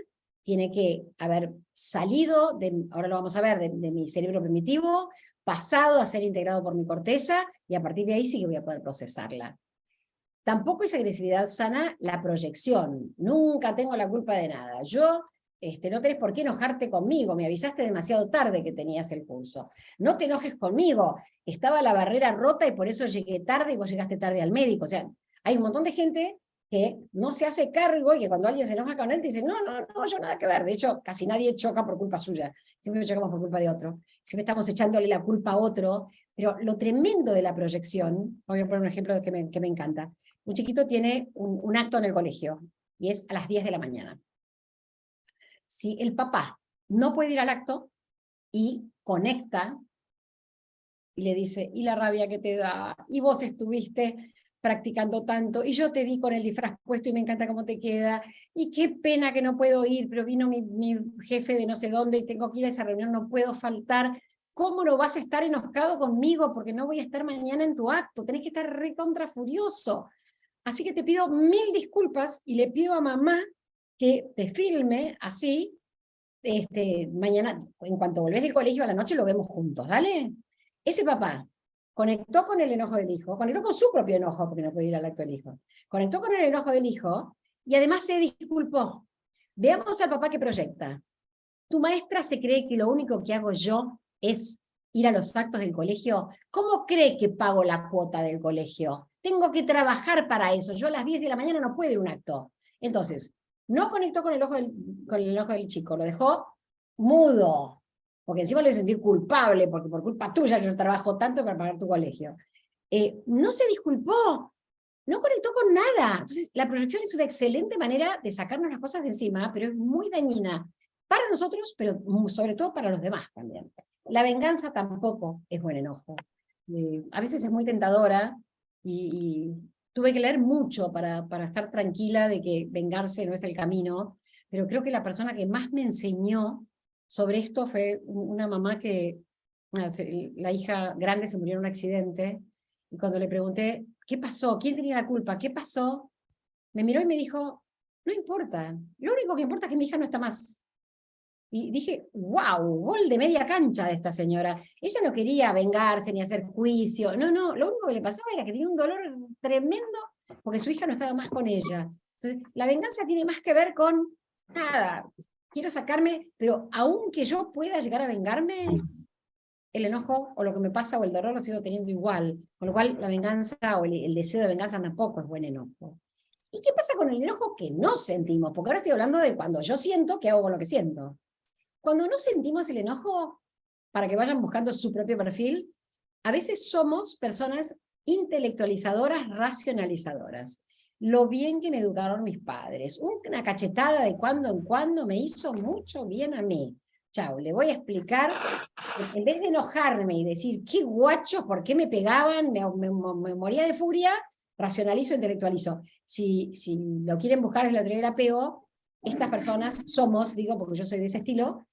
tiene que haber salido, ahora lo vamos a ver, de mi cerebro primitivo, pasado a ser integrado por mi corteza, y a partir de ahí sí que voy a poder procesarla. Tampoco es agresividad sana la proyección. Nunca tengo la culpa de nada. No tenés por qué enojarte conmigo, me avisaste demasiado tarde que tenías el pulso. No te enojes conmigo, estaba la barrera rota y por eso llegué tarde y vos llegaste tarde al médico. O sea, hay un montón de gente que no se hace cargo, y que cuando alguien se enoja con él te dice, no, yo nada que ver. De hecho, casi nadie choca por culpa suya, siempre chocamos por culpa de otro. Siempre estamos echándole la culpa a otro. Pero lo tremendo de la proyección, voy a poner un ejemplo que me encanta. Un chiquito tiene un acto en el colegio, y es a las 10 de la mañana. Si el papá no puede ir al acto y conecta, y le dice, y la rabia que te da, y vos estuviste practicando tanto, y yo te vi con el disfraz puesto y me encanta cómo te queda, y qué pena que no puedo ir, pero vino mi jefe de no sé dónde y tengo que ir a esa reunión, no puedo faltar. ¿Cómo no vas a estar enojado conmigo porque no voy a estar mañana en tu acto? Tenés que estar recontra furioso. Así que te pido 1000 disculpas y le pido a mamá que te filme así. Mañana, en cuanto volvés del colegio a la noche, lo vemos juntos, ¿dale? Ese papá conectó con el enojo del hijo, conectó con su propio enojo porque no puede ir al acto del hijo, conectó con el enojo del hijo y además se disculpó. Veamos al papá que proyecta. Tu maestra se cree que lo único que hago yo es ir a los actos del colegio. ¿Cómo cree que pago la cuota del colegio? Tengo que trabajar para eso. Yo a las 10 de la mañana no puedo ir a un acto. Entonces, no conectó con el enojo del chico, lo dejó mudo, porque encima lo hizo sentir culpable, porque por culpa tuya yo trabajo tanto para pagar tu colegio. No se disculpó, no conectó con nada. Entonces, la proyección es una excelente manera de sacarnos las cosas de encima, pero es muy dañina para nosotros, pero sobre todo para los demás también. La venganza tampoco es buen enojo. A veces es muy tentadora, y tuve que leer mucho para estar tranquila de que vengarse no es el camino, pero creo que la persona que más me enseñó sobre esto fue una mamá que, la hija grande se murió en un accidente, y cuando le pregunté, ¿qué pasó? ¿Quién tenía la culpa? ¿Qué pasó? Me miró y me dijo, no importa, lo único que importa es que mi hija no está más. Y dije, wow, gol de media cancha de esta señora. Ella no quería vengarse ni hacer juicio. No, no, lo único que le pasaba era que tenía un dolor tremendo porque su hija no estaba más con ella. Entonces, la venganza tiene más que ver con nada. Quiero sacarme, pero aunque yo pueda llegar a vengarme, el enojo o lo que me pasa o el dolor lo sigo teniendo igual. Con lo cual, la venganza o el deseo de venganza tampoco es buen enojo. ¿Y qué pasa con el enojo que no sentimos? Porque ahora estoy hablando de cuando yo siento, ¿qué hago con lo que siento? Cuando no sentimos el enojo, para que vayan buscando su propio perfil, a veces somos personas intelectualizadoras, racionalizadoras. Lo bien que me educaron mis padres. Una cachetada de cuando en cuando me hizo mucho bien a mí. Chao, le voy a explicar, en vez de enojarme y decir, qué guacho, ¿por qué me pegaban? Me moría de furia, racionalizo, intelectualizo. Si lo quieren buscar es la teoría del apego, estas personas somos, digo porque yo soy de ese estilo,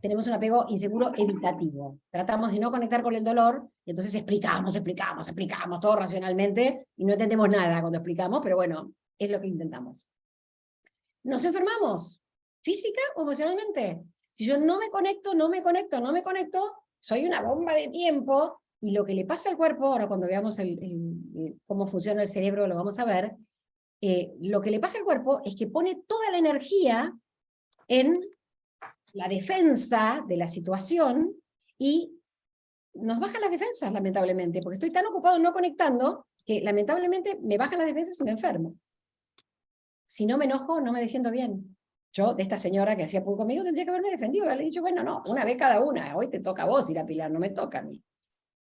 tenemos un apego inseguro evitativo. Tratamos de no conectar con el dolor, y entonces explicamos todo racionalmente, y no entendemos nada cuando explicamos, pero bueno, es lo que intentamos. Nos enfermamos, física o emocionalmente. Si yo no me conecto, soy una bomba de tiempo, y lo que le pasa al cuerpo, ahora cuando veamos cómo funciona el cerebro, lo vamos a ver, lo que le pasa al cuerpo es que pone toda la energía en la defensa de la situación y nos bajan las defensas, lamentablemente, porque estoy tan ocupado no conectando que lamentablemente me bajan las defensas y me enfermo. Si no me enojo, no me defiendo bien. Yo, de esta señora que hacía poco conmigo, tendría que haberme defendido, haberle dicho, bueno, no, una vez cada una, hoy te toca a vos ir a Pilar, no me toca a mí.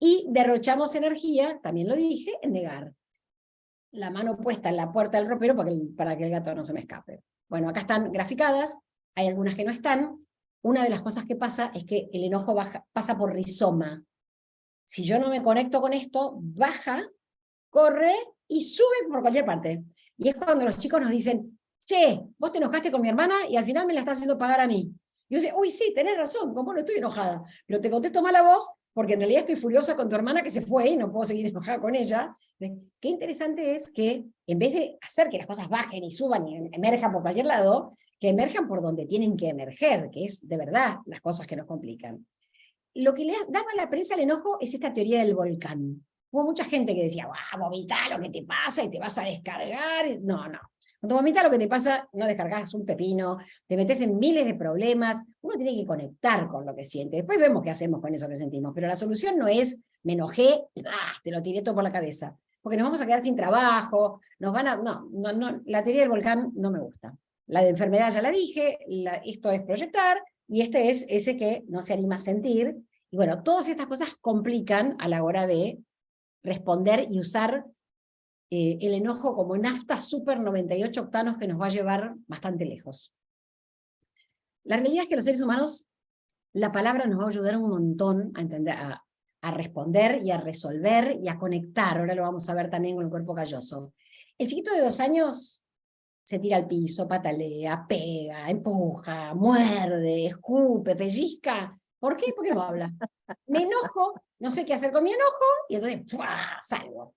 Y derrochamos energía, también lo dije, en negar. La mano puesta en la puerta del ropero para que el gato no se me escape. Bueno, acá están graficadas, hay algunas que no están. Una de las cosas que pasa es que el enojo pasa por rizoma. Si yo no me conecto con esto, baja, corre y sube por cualquier parte. Y es cuando los chicos nos dicen, che, vos te enojaste con mi hermana y al final me la estás haciendo pagar a mí. Y yo digo, uy, sí, tenés razón, como no estoy enojada, pero te contesto mal a vos porque en realidad estoy furiosa con tu hermana que se fue y no puedo seguir enojada con ella. Qué interesante es que en vez de hacer que las cosas bajen y suban y emerjan por cualquier lado, que emerjan por donde tienen que emerger, que es de verdad las cosas que nos complican. Lo que le daba a la prensa al enojo es esta teoría del volcán. Hubo mucha gente que decía, vomita lo que te pasa y te vas a descargar. No, no. Cuando vomitas lo que te pasa, no descargas un pepino, te metes en miles de problemas. Uno tiene que conectar con lo que siente. Después vemos qué hacemos con eso que sentimos. Pero la solución no es, me enojé, te lo tiré todo por la cabeza. Porque nos vamos a quedar sin trabajo, nos van a... No, no, no, la teoría del volcán no me gusta. La de enfermedad ya la dije, esto es proyectar, y este es ese que no se anima a sentir. Y bueno, todas estas cosas complican a la hora de responder y usar el enojo como nafta super 98 octanos que nos va a llevar bastante lejos. La realidad es que los seres humanos, la palabra nos va a ayudar un montón a entender, a responder y a resolver y a conectar. Ahora lo vamos a ver también con el cuerpo calloso. El chiquito de 2 años se tira al piso, patalea, pega, empuja, muerde, escupe, pellizca. ¿Por qué? Porque no habla. Me enojo, no sé qué hacer con mi enojo, y entonces ¡pua! Salgo.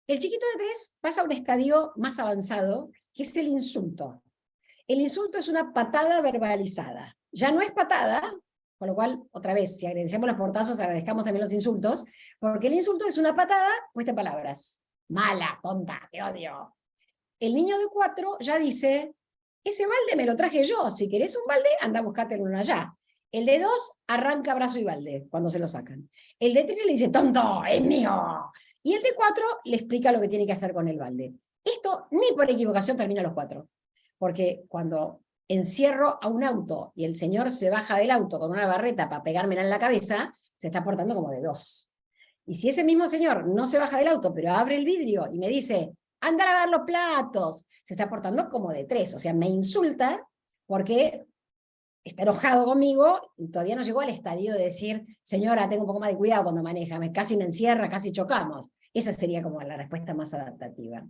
El chiquito de 3 pasa a un estadio más avanzado, que es el insulto. El insulto es una patada verbalizada. Ya no es patada, con lo cual, otra vez, si agradecemos los portazos, agradezcamos también los insultos, porque el insulto es una patada puesta en palabras. Mala, tonta, te odio. El niño de 4 ya dice, ese balde me lo traje yo, si querés un balde, anda a buscártelo uno allá. El de 2 arranca brazo y balde cuando se lo sacan. El de 3 le dice, tonto, es mío. Y el de 4 le explica lo que tiene que hacer con el balde. Esto ni por equivocación termina a los 4. Porque cuando encierro a un auto y el señor se baja del auto con una barreta para pegármela en la cabeza, se está portando como de 2. Y si ese mismo señor no se baja del auto, pero abre el vidrio y me dice, anda a lavar los platos, se está portando como de 3. O sea, me insulta porque está enojado conmigo y todavía no llegó al estadio de decir, señora, tengo un poco más de cuidado cuando maneja, casi me encierra, casi chocamos. Esa sería como la respuesta más adaptativa.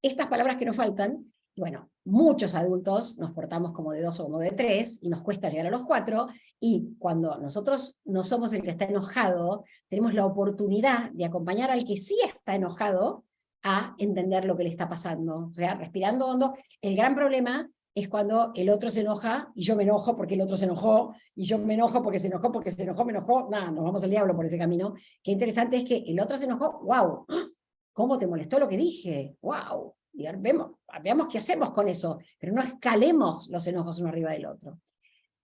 Estas palabras que nos faltan, bueno, muchos adultos nos portamos como de 2 o como de 3 y nos cuesta llegar a los 4, y cuando nosotros no somos el que está enojado, tenemos la oportunidad de acompañar al que sí está enojado a entender lo que le está pasando. O sea, respirando hondo. El gran problema es cuando el otro se enoja y yo me enojo porque el otro se enojó, y yo me enojo porque se enojó, me enojó, nada, nos vamos al diablo por ese camino. Qué interesante es que el otro se enojó, wow, ¿cómo te molestó lo que dije? ¡Wow! Y veamos qué hacemos con eso, pero no escalemos los enojos uno arriba del otro.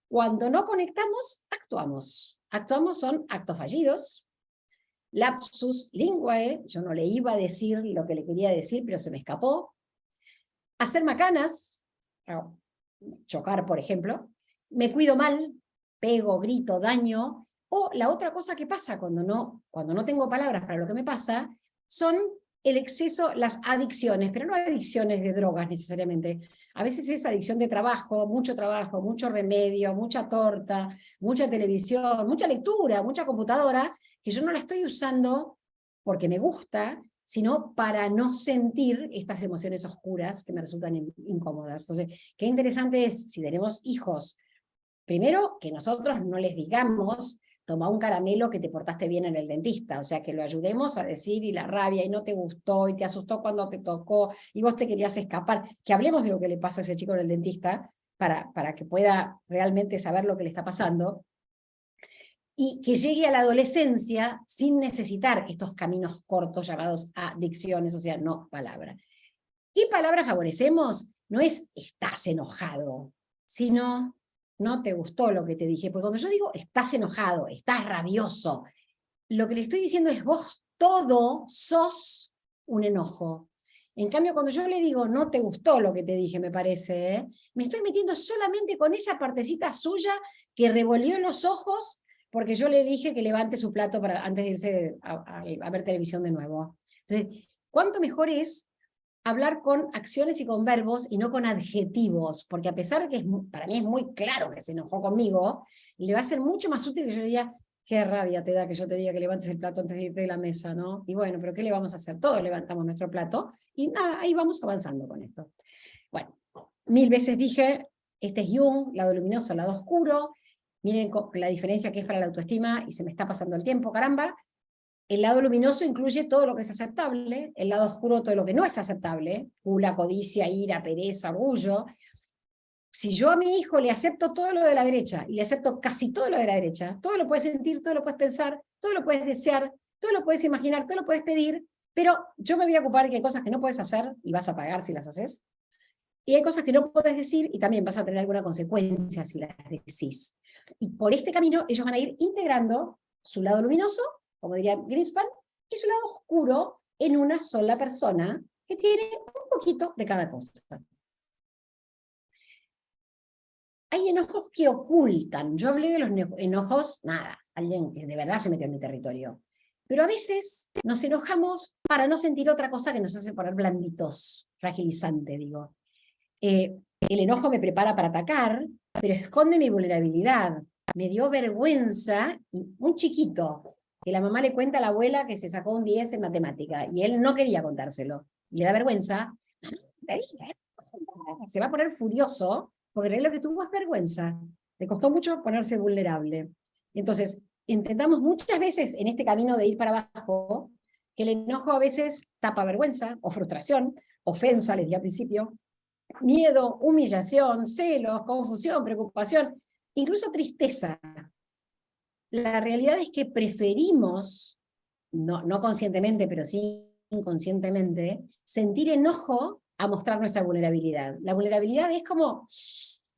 Cuando no conectamos, actuamos. Actuamos son actos fallidos, lapsus linguae, yo no le iba a decir lo que le quería decir, pero se me escapó. Hacer macanas, chocar, por ejemplo. Me cuido mal, pego, grito, daño. O la otra cosa que pasa cuando no tengo palabras para lo que me pasa, son el exceso, las adicciones, pero no adicciones de drogas necesariamente. A veces es adicción de trabajo, mucho remedio, mucha torta, mucha televisión, mucha lectura, mucha computadora, que yo no la estoy usando porque me gusta, sino para no sentir estas emociones oscuras que me resultan incómodas. Entonces, qué interesante es, si tenemos hijos, primero, que nosotros no les digamos, toma un caramelo que te portaste bien en el dentista, o sea, que lo ayudemos a decir, y la rabia, y no te gustó, y te asustó cuando te tocó, y vos te querías escapar, que hablemos de lo que le pasa a ese chico en el dentista, para que pueda realmente saber lo que le está pasando, y que llegue a la adolescencia sin necesitar estos caminos cortos llamados adicciones, o sea, no palabra. ¿Qué palabra favorecemos? No es estás enojado, sino no te gustó lo que te dije. Porque cuando yo digo estás enojado, estás rabioso, lo que le estoy diciendo es vos todo sos un enojo. En cambio, cuando yo le digo no te gustó lo que te dije, me parece, me estoy metiendo solamente con esa partecita suya que revolvió los ojos porque yo le dije que levante su plato antes de irse a ver televisión de nuevo. Entonces, ¿cuánto mejor es hablar con acciones y con verbos y no con adjetivos? Porque a pesar de que para mí es muy claro que se enojó conmigo, le va a ser mucho más útil que yo le diga, qué rabia te da que yo te diga que levantes el plato antes de irte de la mesa, ¿no? Y bueno, pero ¿qué le vamos a hacer? Todos levantamos nuestro plato y nada, ahí vamos avanzando con esto. Bueno, 1000 veces dije, este es Jung, lado luminoso, lado oscuro. Miren la diferencia que es para la autoestima, y se me está pasando el tiempo, caramba. El lado luminoso incluye todo lo que es aceptable, el lado oscuro todo lo que no es aceptable, gula, codicia, ira, pereza, orgullo. Si yo a mi hijo le acepto todo lo de la derecha, y le acepto casi todo lo de la derecha, todo lo puedes sentir, todo lo puedes pensar, todo lo puedes desear, todo lo puedes imaginar, todo lo puedes pedir, pero yo me voy a ocupar de que hay cosas que no puedes hacer, y vas a pagar si las haces, y hay cosas que no puedes decir, y también vas a tener alguna consecuencia si las decís. Y por este camino ellos van a ir integrando su lado luminoso, como diría Greenspan, y su lado oscuro en una sola persona que tiene un poquito de cada cosa. Hay enojos que ocultan. Yo hablé de los enojos, nada, alguien que de verdad se metió en mi territorio. Pero a veces nos enojamos para no sentir otra cosa que nos hace poner blanditos, fragilizante, digo. El enojo me prepara para atacar, pero esconde mi vulnerabilidad. Me dio vergüenza, un chiquito, que la mamá le cuenta a la abuela que se sacó un 10 en matemática, y él no quería contárselo. Le da vergüenza, se va a poner furioso, porque lo que tuvo es vergüenza. Le costó mucho ponerse vulnerable. Entonces, intentamos muchas veces en este camino de ir para abajo, que el enojo a veces tapa vergüenza, o frustración, ofensa, les di al principio, miedo, humillación, celos, confusión, preocupación, incluso tristeza. La realidad es que preferimos, no conscientemente, pero sí inconscientemente, sentir enojo a mostrar nuestra vulnerabilidad. La vulnerabilidad es como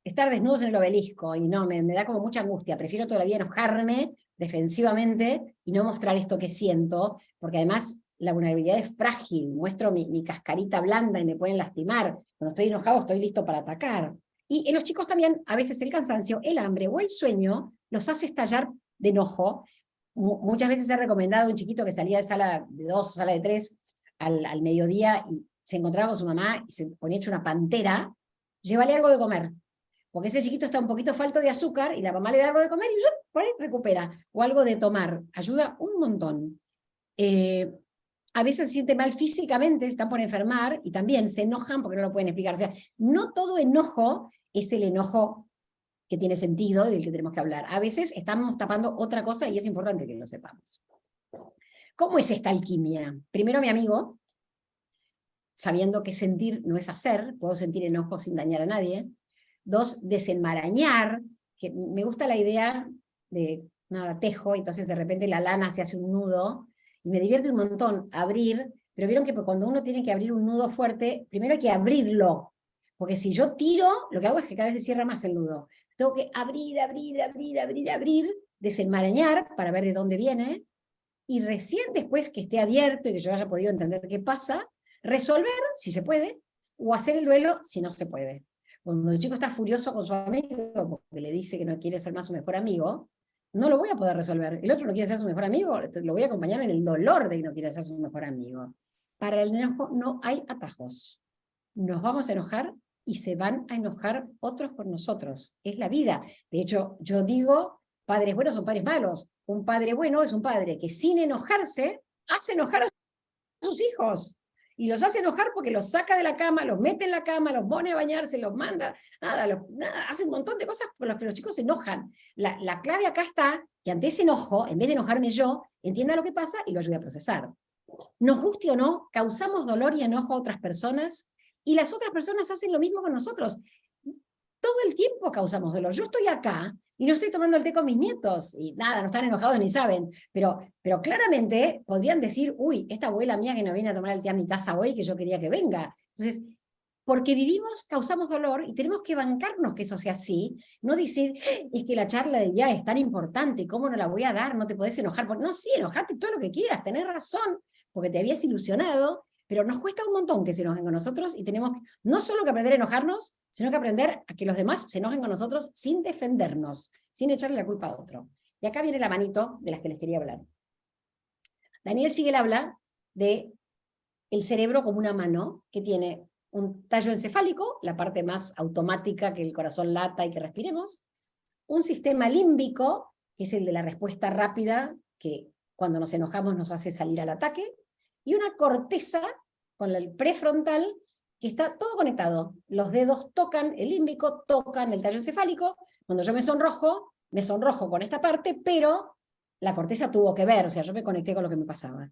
estar desnudos en el obelisco, y no, me da como mucha angustia. Prefiero todavía enojarme defensivamente y no mostrar esto que siento, porque además la vulnerabilidad es frágil, muestro mi cascarita blanda y me pueden lastimar. Cuando estoy enojado estoy listo para atacar. Y en los chicos también, a veces el cansancio, el hambre o el sueño los hace estallar de enojo. Muchas veces he recomendado a un chiquito que salía de sala de 2 o sala de 3 al mediodía y se encontraba con su mamá y se ponía hecho una pantera, llévale algo de comer, porque ese chiquito está un poquito falto de azúcar y la mamá le da algo de comer y por ahí recupera, o algo de tomar, ayuda un montón. A veces se siente mal físicamente, están por enfermar y también se enojan porque no lo pueden explicar. O sea, no todo enojo es el enojo que tiene sentido y del que tenemos que hablar. A veces estamos tapando otra cosa y es importante que lo sepamos. ¿Cómo es esta alquimia? Primero, mi amigo, sabiendo que sentir no es hacer, puedo sentir enojo sin dañar a nadie. 2, desenmarañar, que me gusta la idea de, nada, tejo, entonces de repente la lana se hace un nudo, y me divierte un montón abrir, pero vieron que cuando uno tiene que abrir un nudo fuerte, primero hay que abrirlo, porque si yo tiro, lo que hago es que cada vez se cierra más el nudo. Tengo que abrir, desenmarañar para ver de dónde viene, y recién después que esté abierto y que yo haya podido entender qué pasa, resolver si se puede, o hacer el duelo si no se puede. Cuando el chico está furioso con su amigo porque le dice que no quiere ser más su mejor amigo, no lo voy a poder resolver. El otro no quiere ser su mejor amigo, lo voy a acompañar en el dolor de que no quiere ser su mejor amigo. Para el enojo no hay atajos. Nos vamos a enojar y se van a enojar otros con nosotros. Es la vida. De hecho, yo digo, padres buenos son padres malos. Un padre bueno es un padre que sin enojarse hace enojar a sus hijos. Y los hace enojar porque los saca de la cama, los mete en la cama, los pone a bañarse, los manda, nada, hace un montón de cosas por las que los chicos se enojan. La clave acá está que ante ese enojo, en vez de enojarme yo, entienda lo que pasa y lo ayude a procesar. Nos guste o no, causamos dolor y enojo a otras personas y las otras personas hacen lo mismo con nosotros. Todo el tiempo causamos dolor. Yo estoy acá y no estoy tomando el té con mis nietos, y nada, no están enojados ni saben, pero claramente podrían decir, uy, esta abuela mía que no viene a tomar el té a mi casa hoy, que yo quería que venga. Entonces, porque vivimos, causamos dolor, y tenemos que bancarnos que eso sea así, no decir, es que la charla del día es tan importante, ¿cómo no la voy a dar? No te podés enojar. No, sí, enojate todo lo que quieras, tenés razón, porque te habías ilusionado, pero nos cuesta un montón que se enojen con nosotros, y tenemos no solo que aprender a enojarnos, sino que aprender a que los demás se enojen con nosotros sin defendernos, sin echarle la culpa a otro. Y acá viene la manito de las que les quería hablar. Daniel Siegel habla de el cerebro como una mano que tiene un tallo encefálico, la parte más automática, que el corazón lata y que respiremos, un sistema límbico, que es el de la respuesta rápida, que cuando nos enojamos nos hace salir al ataque, y una corteza con el prefrontal, que está todo conectado. Los dedos tocan el límbico, tocan el tallo encefálico. Cuando yo me sonrojo con esta parte, pero la corteza tuvo que ver, o sea, yo me conecté con lo que me pasaba.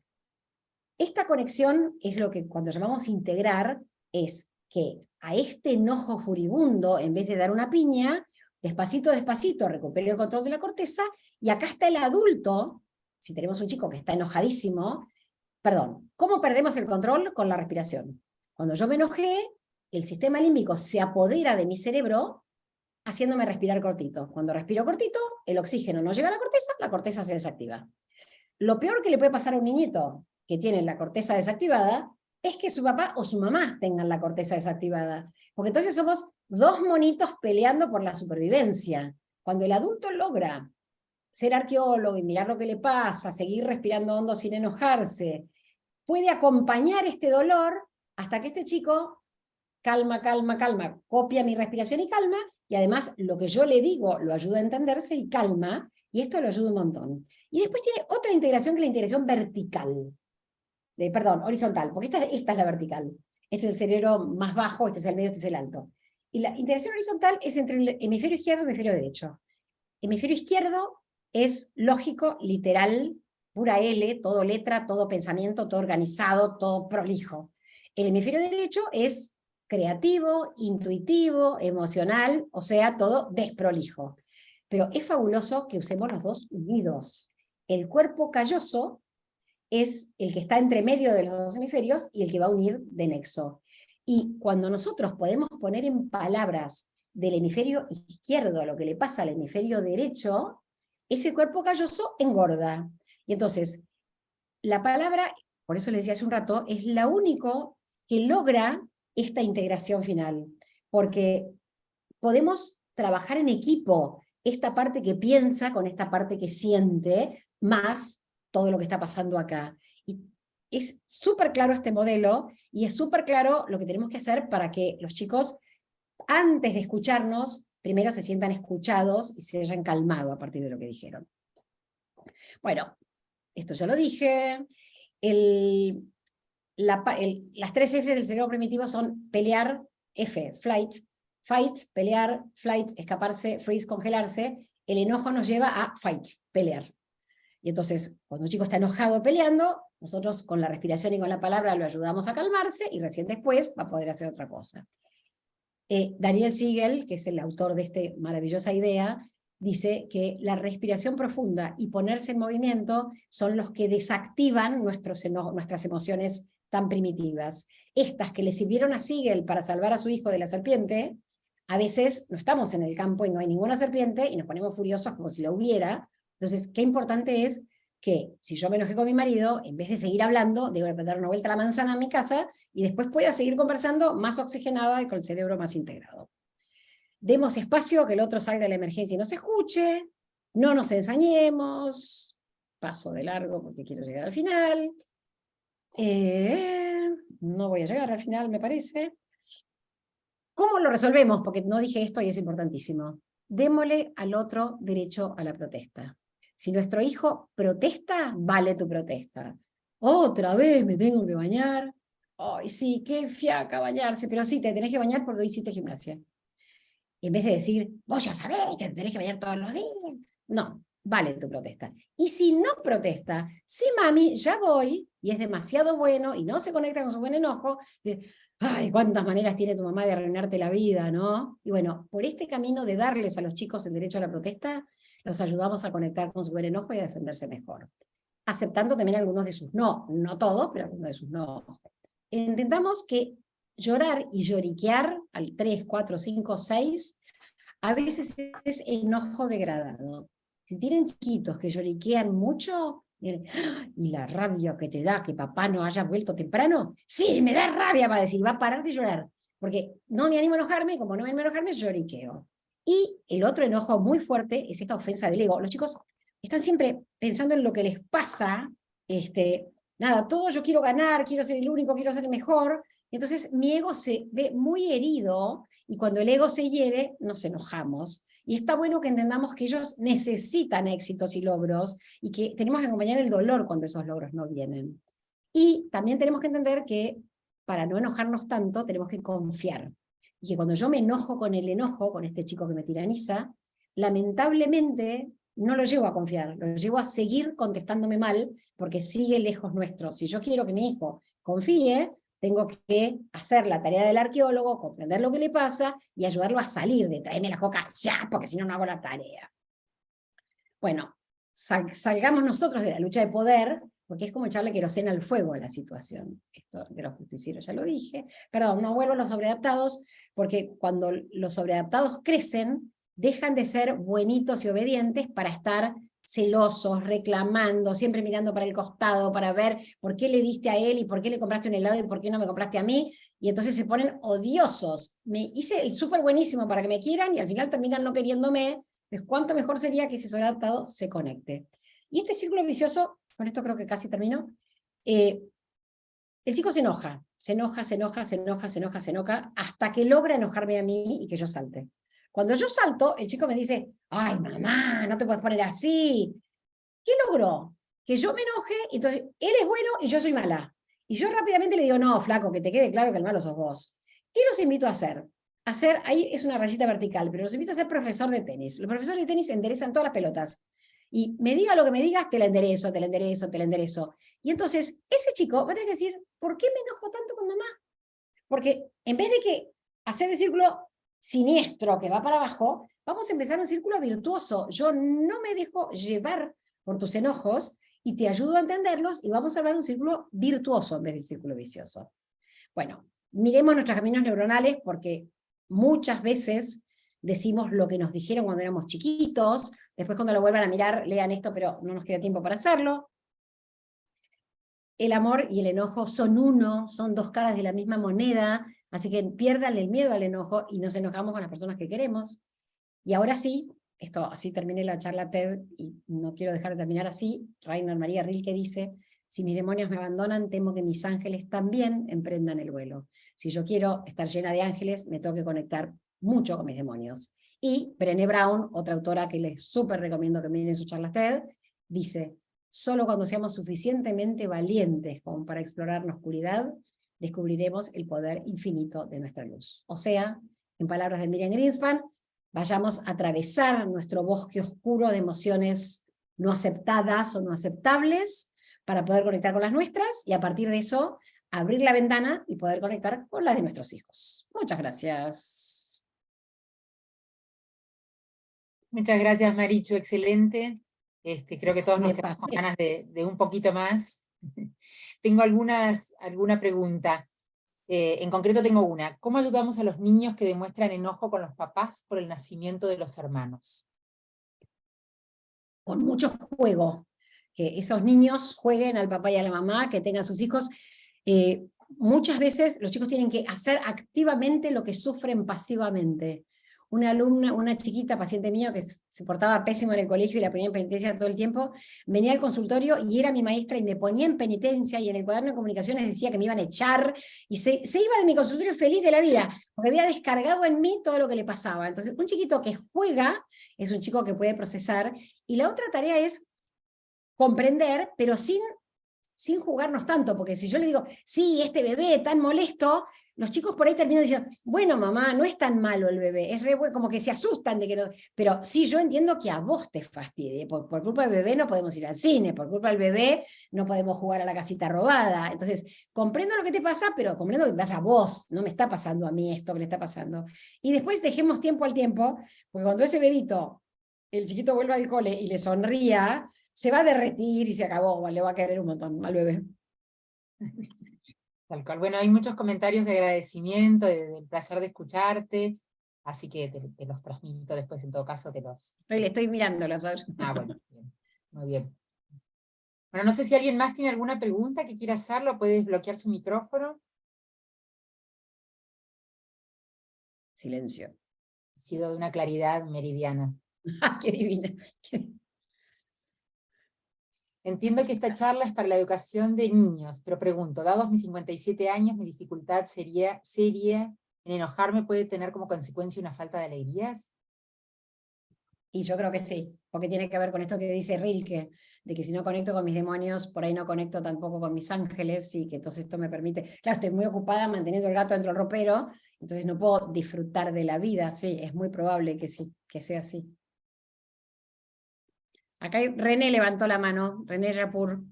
Esta conexión es lo que cuando llamamos integrar, es que a este enojo furibundo, en vez de dar una piña, despacito, despacito, recupere el control de la corteza, y acá está el adulto, si tenemos un chico que está enojadísimo, perdón, ¿cómo perdemos el control? Con la respiración. Cuando yo me enojé, el sistema límbico se apodera de mi cerebro, haciéndome respirar cortito. Cuando respiro cortito, el oxígeno no llega a la corteza se desactiva. Lo peor que le puede pasar a un niñito que tiene la corteza desactivada es que su papá o su mamá tengan la corteza desactivada. Porque entonces somos dos monitos peleando por la supervivencia. Cuando el adulto logra ser arqueólogo y mirar lo que le pasa, seguir respirando hondo sin enojarse, puede acompañar este dolor hasta que este chico calma, copia mi respiración y calma, y además lo que yo le digo lo ayuda a entenderse y calma, y esto lo ayuda un montón. Y después tiene otra integración que es la integración vertical, horizontal, porque esta es la vertical. Este es el cerebro más bajo, este es el medio, este es el alto. Y la integración horizontal es entre el hemisferio izquierdo y el hemisferio derecho. Hemisferio izquierdo es lógico, literal, pura L, todo letra, todo pensamiento, todo organizado, todo prolijo. El hemisferio derecho es creativo, intuitivo, emocional, o sea, todo desprolijo. Pero es fabuloso que usemos los dos unidos. El cuerpo calloso es el que está entre medio de los dos hemisferios y el que va a unir de nexo. Y cuando nosotros podemos poner en palabras del hemisferio izquierdo lo que le pasa al hemisferio derecho, ese cuerpo calloso engorda. Y entonces, la palabra, por eso les decía hace un rato, es la única que logra esta integración final, porque podemos trabajar en equipo, esta parte que piensa con esta parte que siente, más todo lo que está pasando acá. Y es súper claro este modelo, y es súper claro lo que tenemos que hacer para que los chicos, antes de escucharnos, primero se sientan escuchados y se hayan calmado a partir de lo que dijeron. Bueno, esto ya lo dije. Las 3 F del cerebro primitivo son pelear, F, flight, fight, pelear, flight, escaparse, freeze, congelarse. El enojo nos lleva a fight, pelear. Y entonces, cuando un chico está enojado peleando, nosotros con la respiración y con la palabra lo ayudamos a calmarse y recién después va a poder hacer otra cosa. Daniel Siegel, que es el autor de esta maravillosa idea, dice que la respiración profunda y ponerse en movimiento son los que desactivan nuestras emociones tan primitivas. Estas que le sirvieron a Siegel para salvar a su hijo de la serpiente, a veces no estamos en el campo y no hay ninguna serpiente y nos ponemos furiosos como si la hubiera. Entonces, qué importante es que si yo me enojé con mi marido, en vez de seguir hablando, debo dar una vuelta a la manzana a mi casa y después pueda seguir conversando más oxigenada y con el cerebro más integrado. Demos espacio que el otro salga de la emergencia y nos escuche, no nos ensañemos, paso de largo porque quiero llegar al final. No voy a llegar al final, me parece. ¿Cómo lo resolvemos? Porque no dije esto y es importantísimo. Démosle al otro derecho a la protesta. Si nuestro hijo protesta, vale tu protesta. Otra vez me tengo que bañar. Ay, sí, qué fiaca bañarse, pero sí, te tenés que bañar porque hoy hiciste gimnasia. En vez de decir, vos ya sabés que te tenés que bañar todos los días. No, vale tu protesta. Y si no protesta, sí, mami, ya voy, y es demasiado bueno, y no se conecta con su buen enojo, ay, cuántas maneras tiene tu mamá de arruinarte la vida, ¿no? Y bueno, por este camino de darles a los chicos el derecho a la protesta, los ayudamos a conectar con su buen enojo y a defenderse mejor. Aceptando también algunos de sus no todos, pero algunos de sus no. Entendamos que llorar y lloriquear al 3, 4, 5, 6, a veces es enojo degradado. Si tienen chiquitos que lloriquean mucho, y la rabia que te da que papá no haya vuelto temprano, sí, me da rabia, va a decir, va a parar de llorar, porque no me animo a enojarme, y como no me animo a enojarme, lloriqueo. Y el otro enojo muy fuerte es esta ofensa del ego. Los chicos están siempre pensando en lo que les pasa, nada, todo yo quiero ganar, quiero ser el único, quiero ser el mejor, entonces mi ego se ve muy herido, y cuando el ego se hiere, nos enojamos. Y está bueno que entendamos que ellos necesitan éxitos y logros, y que tenemos que acompañar el dolor cuando esos logros no vienen. Y también tenemos que entender que para no enojarnos tanto, tenemos que confiar. Y que cuando yo me enojo con el enojo, con este chico que me tiraniza, lamentablemente no lo llevo a confiar, lo llevo a seguir contestándome mal, porque sigue lejos nuestro. Si yo quiero que mi hijo confíe, tengo que hacer la tarea del arqueólogo, comprender lo que le pasa y ayudarlo a salir de tráeme la coca ya, porque si no, no hago la tarea. Bueno, salgamos nosotros de la lucha de poder, porque es como echarle queroseno al fuego a la situación. Esto de los justicieros ya lo dije. Perdón, no vuelvo a los sobreadaptados, porque cuando los sobreadaptados crecen, dejan de ser buenitos y obedientes para estar celosos, reclamando, siempre mirando para el costado, para ver por qué le diste a él y por qué le compraste un helado y por qué no me compraste a mí, y entonces se ponen odiosos. Me hice el súper buenísimo para que me quieran y al final terminan no queriéndome. Pues cuánto mejor sería que ese sobreadaptado se conecte. Y este círculo vicioso, con esto creo que casi termino, el chico se enoja, hasta que logra enojarme a mí y que yo salte. Cuando yo salto, el chico me dice, ay mamá, no te puedes poner así. ¿Qué logró? Que yo me enoje, entonces él es bueno y yo soy mala. Y yo rápidamente le digo, no, flaco, que te quede claro que el malo sos vos. ¿Qué los invito a hacer? Ahí es una rayita vertical, pero los invito a ser profesor de tenis. Los profesores de tenis enderezan todas las pelotas. Y me diga lo que me digas, te la enderezo, te la enderezo, te la enderezo. Y entonces ese chico va a tener que decir, ¿por qué me enojo tanto con mamá? Porque en vez de que hacer el círculo siniestro que va para abajo, vamos a empezar un círculo virtuoso. Yo no me dejo llevar por tus enojos y te ayudo a entenderlos y vamos a hablar de un círculo virtuoso en vez del círculo vicioso. Bueno, miremos nuestros caminos neuronales porque muchas veces decimos lo que nos dijeron cuando éramos chiquitos, después cuando lo vuelvan a mirar, lean esto, pero no nos queda tiempo para hacerlo. El amor y el enojo son uno, son dos caras de la misma moneda, así que pierdan el miedo al enojo y nos enojamos con las personas que queremos. Y ahora sí, así terminé la charla TED y no quiero dejar de terminar así. Rainer María Rilke dice, si mis demonios me abandonan, temo que mis ángeles también emprendan el vuelo. Si yo quiero estar llena de ángeles, me tengo que conectar mucho con mis demonios. Y Brené Brown, otra autora que les súper recomiendo que miren sus charlas TED, dice, solo cuando seamos suficientemente valientes como para explorar la oscuridad, descubriremos el poder infinito de nuestra luz. O sea, en palabras de Miriam Greenspan, vayamos a atravesar nuestro bosque oscuro de emociones no aceptadas o no aceptables para poder conectar con las nuestras y a partir de eso abrir la ventana y poder conectar con las de nuestros hijos. Muchas gracias. Muchas gracias, Marichu, excelente. Creo que todos nos Me quedamos con pasé. ganas de un poquito más. Tengo alguna pregunta. En concreto tengo una. ¿Cómo ayudamos a los niños que demuestran enojo con los papás por el nacimiento de los hermanos? Con mucho juego, que esos niños jueguen al papá y a la mamá, que tengan sus hijos. Muchas veces los chicos tienen que hacer activamente lo que sufren pasivamente. Una alumna, una chiquita, paciente mío, que se portaba pésimo en el colegio y la ponía en penitencia todo el tiempo, venía al consultorio y era mi maestra y me ponía en penitencia y en el cuaderno de comunicaciones decía que me iban a echar y se iba de mi consultorio feliz de la vida, porque había descargado en mí todo lo que le pasaba. Entonces, un chiquito que juega es un chico que puede procesar, y la otra tarea es comprender, pero sin jugarnos tanto, porque si yo le digo, sí, este bebé tan molesto, los chicos por ahí terminan diciendo, bueno, mamá, no es tan malo el bebé, es re bueno, como que se asustan de que no, pero sí, yo entiendo que a vos te fastidie, por culpa del bebé no podemos ir al cine, por culpa del bebé no podemos jugar a la casita robada, entonces, comprendo lo que te pasa, pero comprendo que te pasa a vos, no me está pasando a mí esto que le está pasando. Y después dejemos tiempo al tiempo, porque cuando ese bebito, el chiquito vuelva al cole y le sonría, se va a derretir y se acabó, le va a querer un montón al bebé. Tal cual. Bueno, hay muchos comentarios de agradecimiento, del placer de escucharte, así que te los transmito después, en todo caso te los... Le estoy mirándolos. Ah, bueno, bien. Muy bien. Bueno, no sé si alguien más tiene alguna pregunta que quiera hacerlo, puede desbloquear su micrófono. Silencio. Ha sido de una claridad meridiana. Qué divina. Entiendo que esta charla es para la educación de niños, pero pregunto, dados mis 57 años, mi dificultad seria en enojarme puede tener como consecuencia una falta de alegrías. Y yo creo que sí, porque tiene que ver con esto que dice Rilke, de que si no conecto con mis demonios, por ahí no conecto tampoco con mis ángeles, y que entonces esto me permite, claro, estoy muy ocupada manteniendo el gato dentro del ropero, entonces no puedo disfrutar de la vida, sí, es muy probable que sí, que sea así. Acá René levantó la mano, René Yapur.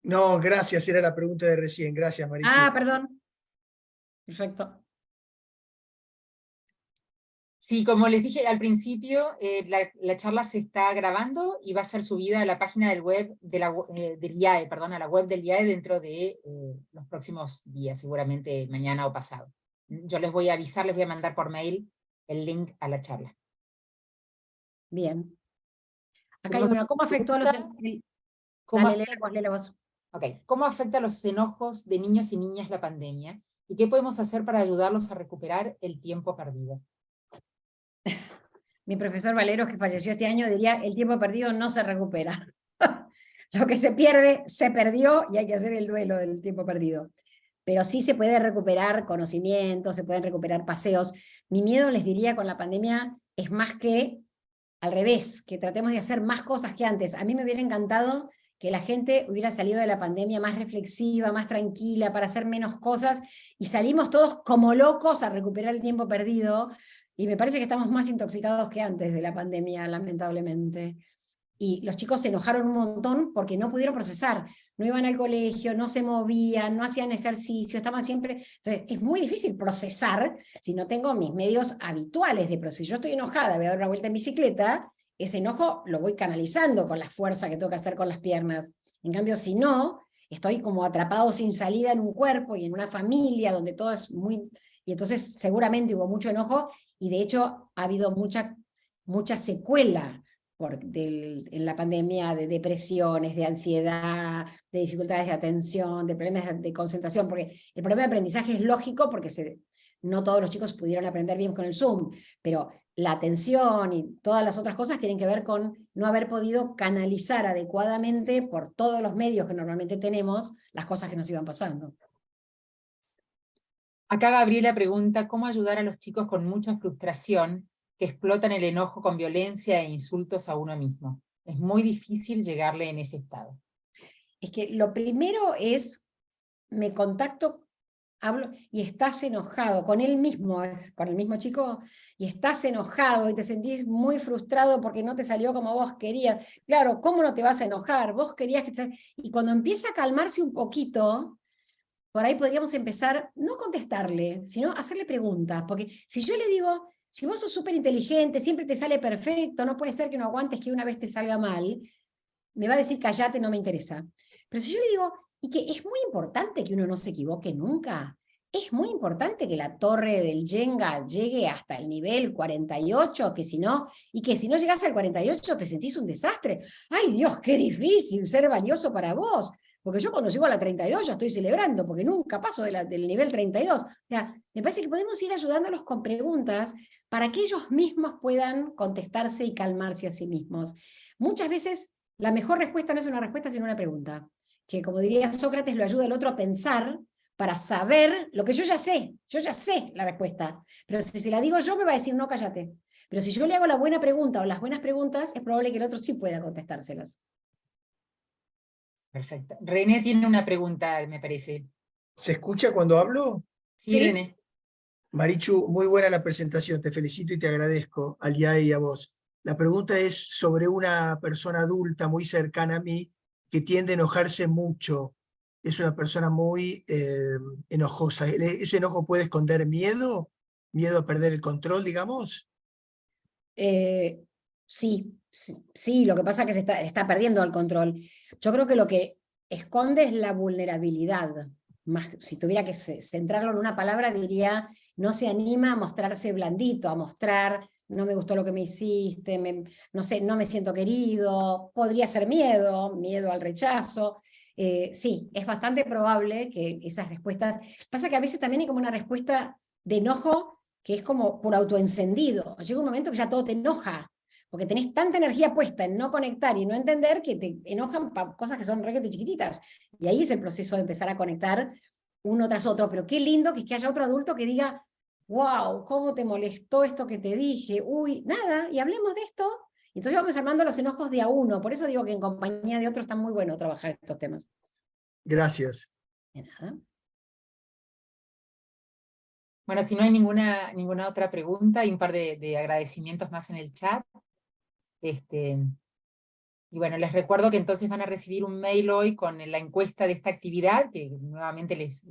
No, gracias, era la pregunta de recién. Gracias, Marichu. Ah, perdón. Perfecto. Sí, como les dije al principio, la charla se está grabando y va a ser subida a la página del web del IAE, perdón, a la web del IAE dentro de los próximos días, seguramente mañana o pasado. Yo les voy a avisar, les voy a mandar por mail el link a la charla. Bien. Acá hay una, ¿cómo afectó a los... ¿Cómo Dale, léela vos. Okay. ¿Cómo afecta a los enojos de niños y niñas la pandemia? ¿Y qué podemos hacer para ayudarlos a recuperar el tiempo perdido? Mi profesor Valeros, que falleció este año, diría, el tiempo perdido no se recupera. Lo que se pierde, se perdió y hay que hacer el duelo del tiempo perdido. Pero sí se puede recuperar conocimiento, se pueden recuperar paseos. Mi miedo, les diría, con la pandemia es más que al revés, que tratemos de hacer más cosas que antes. A mí me hubiera encantado que la gente hubiera salido de la pandemia más reflexiva, más tranquila, para hacer menos cosas, y salimos todos como locos a recuperar el tiempo perdido, y me parece que estamos más intoxicados que antes de la pandemia, lamentablemente. Y los chicos se enojaron un montón porque no pudieron procesar, no iban al colegio, no se movían, no hacían ejercicio, estaban siempre... Entonces, es muy difícil procesar si no tengo mis medios habituales de proceso. Si yo estoy enojada, voy a dar una vuelta en bicicleta, ese enojo lo voy canalizando con la fuerza que tengo que hacer con las piernas. En cambio, si no, estoy como atrapado sin salida en un cuerpo y en una familia donde todo es muy... Y entonces seguramente hubo mucho enojo, y de hecho ha habido mucha secuela en la pandemia, de depresiones, de ansiedad, de dificultades de atención, de problemas de concentración, porque el problema de aprendizaje es lógico porque no todos los chicos pudieron aprender bien con el Zoom, pero la atención y todas las otras cosas tienen que ver con no haber podido canalizar adecuadamente por todos los medios que normalmente tenemos las cosas que nos iban pasando. Acá Gabriela pregunta, ¿cómo ayudar a los chicos con mucha frustración que explotan el enojo con violencia e insultos a uno mismo? Es muy difícil llegarle en ese estado. Es que lo primero es, me contacto, hablo, y estás enojado con él mismo, con el mismo chico, y estás enojado y te sentís muy frustrado porque no te salió como vos querías. Claro, ¿cómo no te vas a enojar? Vos querías que... Y cuando empieza a calmarse un poquito, por ahí podríamos empezar, no contestarle, sino hacerle preguntas, porque si yo le digo, si vos sos súper inteligente, siempre te sale perfecto, no puede ser que no aguantes que una vez te salga mal, me va a decir, callate, no me interesa. Pero si yo le digo, y que es muy importante que uno no se equivoque nunca, es muy importante que la torre del Jenga llegue hasta el nivel 48, que si no llegas al 48 te sentís un desastre. ¡Ay Dios, qué difícil ser valioso para vos! Porque yo cuando llego a la 32 ya estoy celebrando, porque nunca paso del nivel 32. O sea, me parece que podemos ir ayudándolos con preguntas para que ellos mismos puedan contestarse y calmarse a sí mismos. Muchas veces la mejor respuesta no es una respuesta, sino una pregunta. Que, como diría Sócrates, lo ayuda al otro a pensar para saber lo que yo ya sé la respuesta. Pero si se la digo yo, me va a decir, no, cállate. Pero si yo le hago la buena pregunta o las buenas preguntas, es probable que el otro sí pueda contestárselas. Perfecto. René tiene una pregunta, me parece. ¿Se escucha cuando hablo? Sí, René. Marichu, muy buena la presentación, te felicito y te agradezco al IAE y a vos. La pregunta es sobre una persona adulta muy cercana a mí que tiende a enojarse mucho. Es una persona muy enojosa. ¿Ese enojo puede esconder miedo? ¿Miedo a perder el control, digamos? Sí, lo que pasa es que se está perdiendo el control. Yo creo que lo que esconde es la vulnerabilidad. Más, si tuviera que centrarlo en una palabra, diría, no se anima a mostrarse blandito, a mostrar, no me gustó lo que me hiciste, no sé, no me siento querido, podría ser miedo al rechazo. Sí, es bastante probable que esas respuestas... Pasa que a veces también hay como una respuesta de enojo que es como por autoencendido. Llega un momento que ya todo te enoja, porque tenés tanta energía puesta en no conectar y no entender que te enojan cosas que son requete chiquititas. Y ahí es el proceso de empezar a conectar uno tras otro. Pero qué lindo que es que haya otro adulto que diga, wow, ¿cómo te molestó esto que te dije? Uy, nada, y hablemos de esto. Entonces vamos armando los enojos de a uno. Por eso digo que en compañía de otros está muy bueno trabajar estos temas. Gracias. De nada. Bueno, si no hay ninguna otra pregunta, hay un par de agradecimientos más en el chat. Y bueno, les recuerdo que entonces van a recibir un mail hoy con la encuesta de esta actividad, que nuevamente les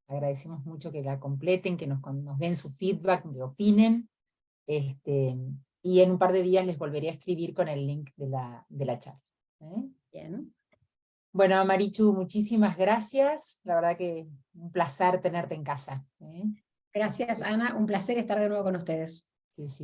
agradecemos mucho que la completen, que nos den su feedback, que opinen. Y en un par de días les volveré a escribir con el link de la charla. Bien. Bueno, Marichu, muchísimas gracias. La verdad que un placer tenerte en casa. Gracias, Ana. Un placer estar de nuevo con ustedes. Sí, sí.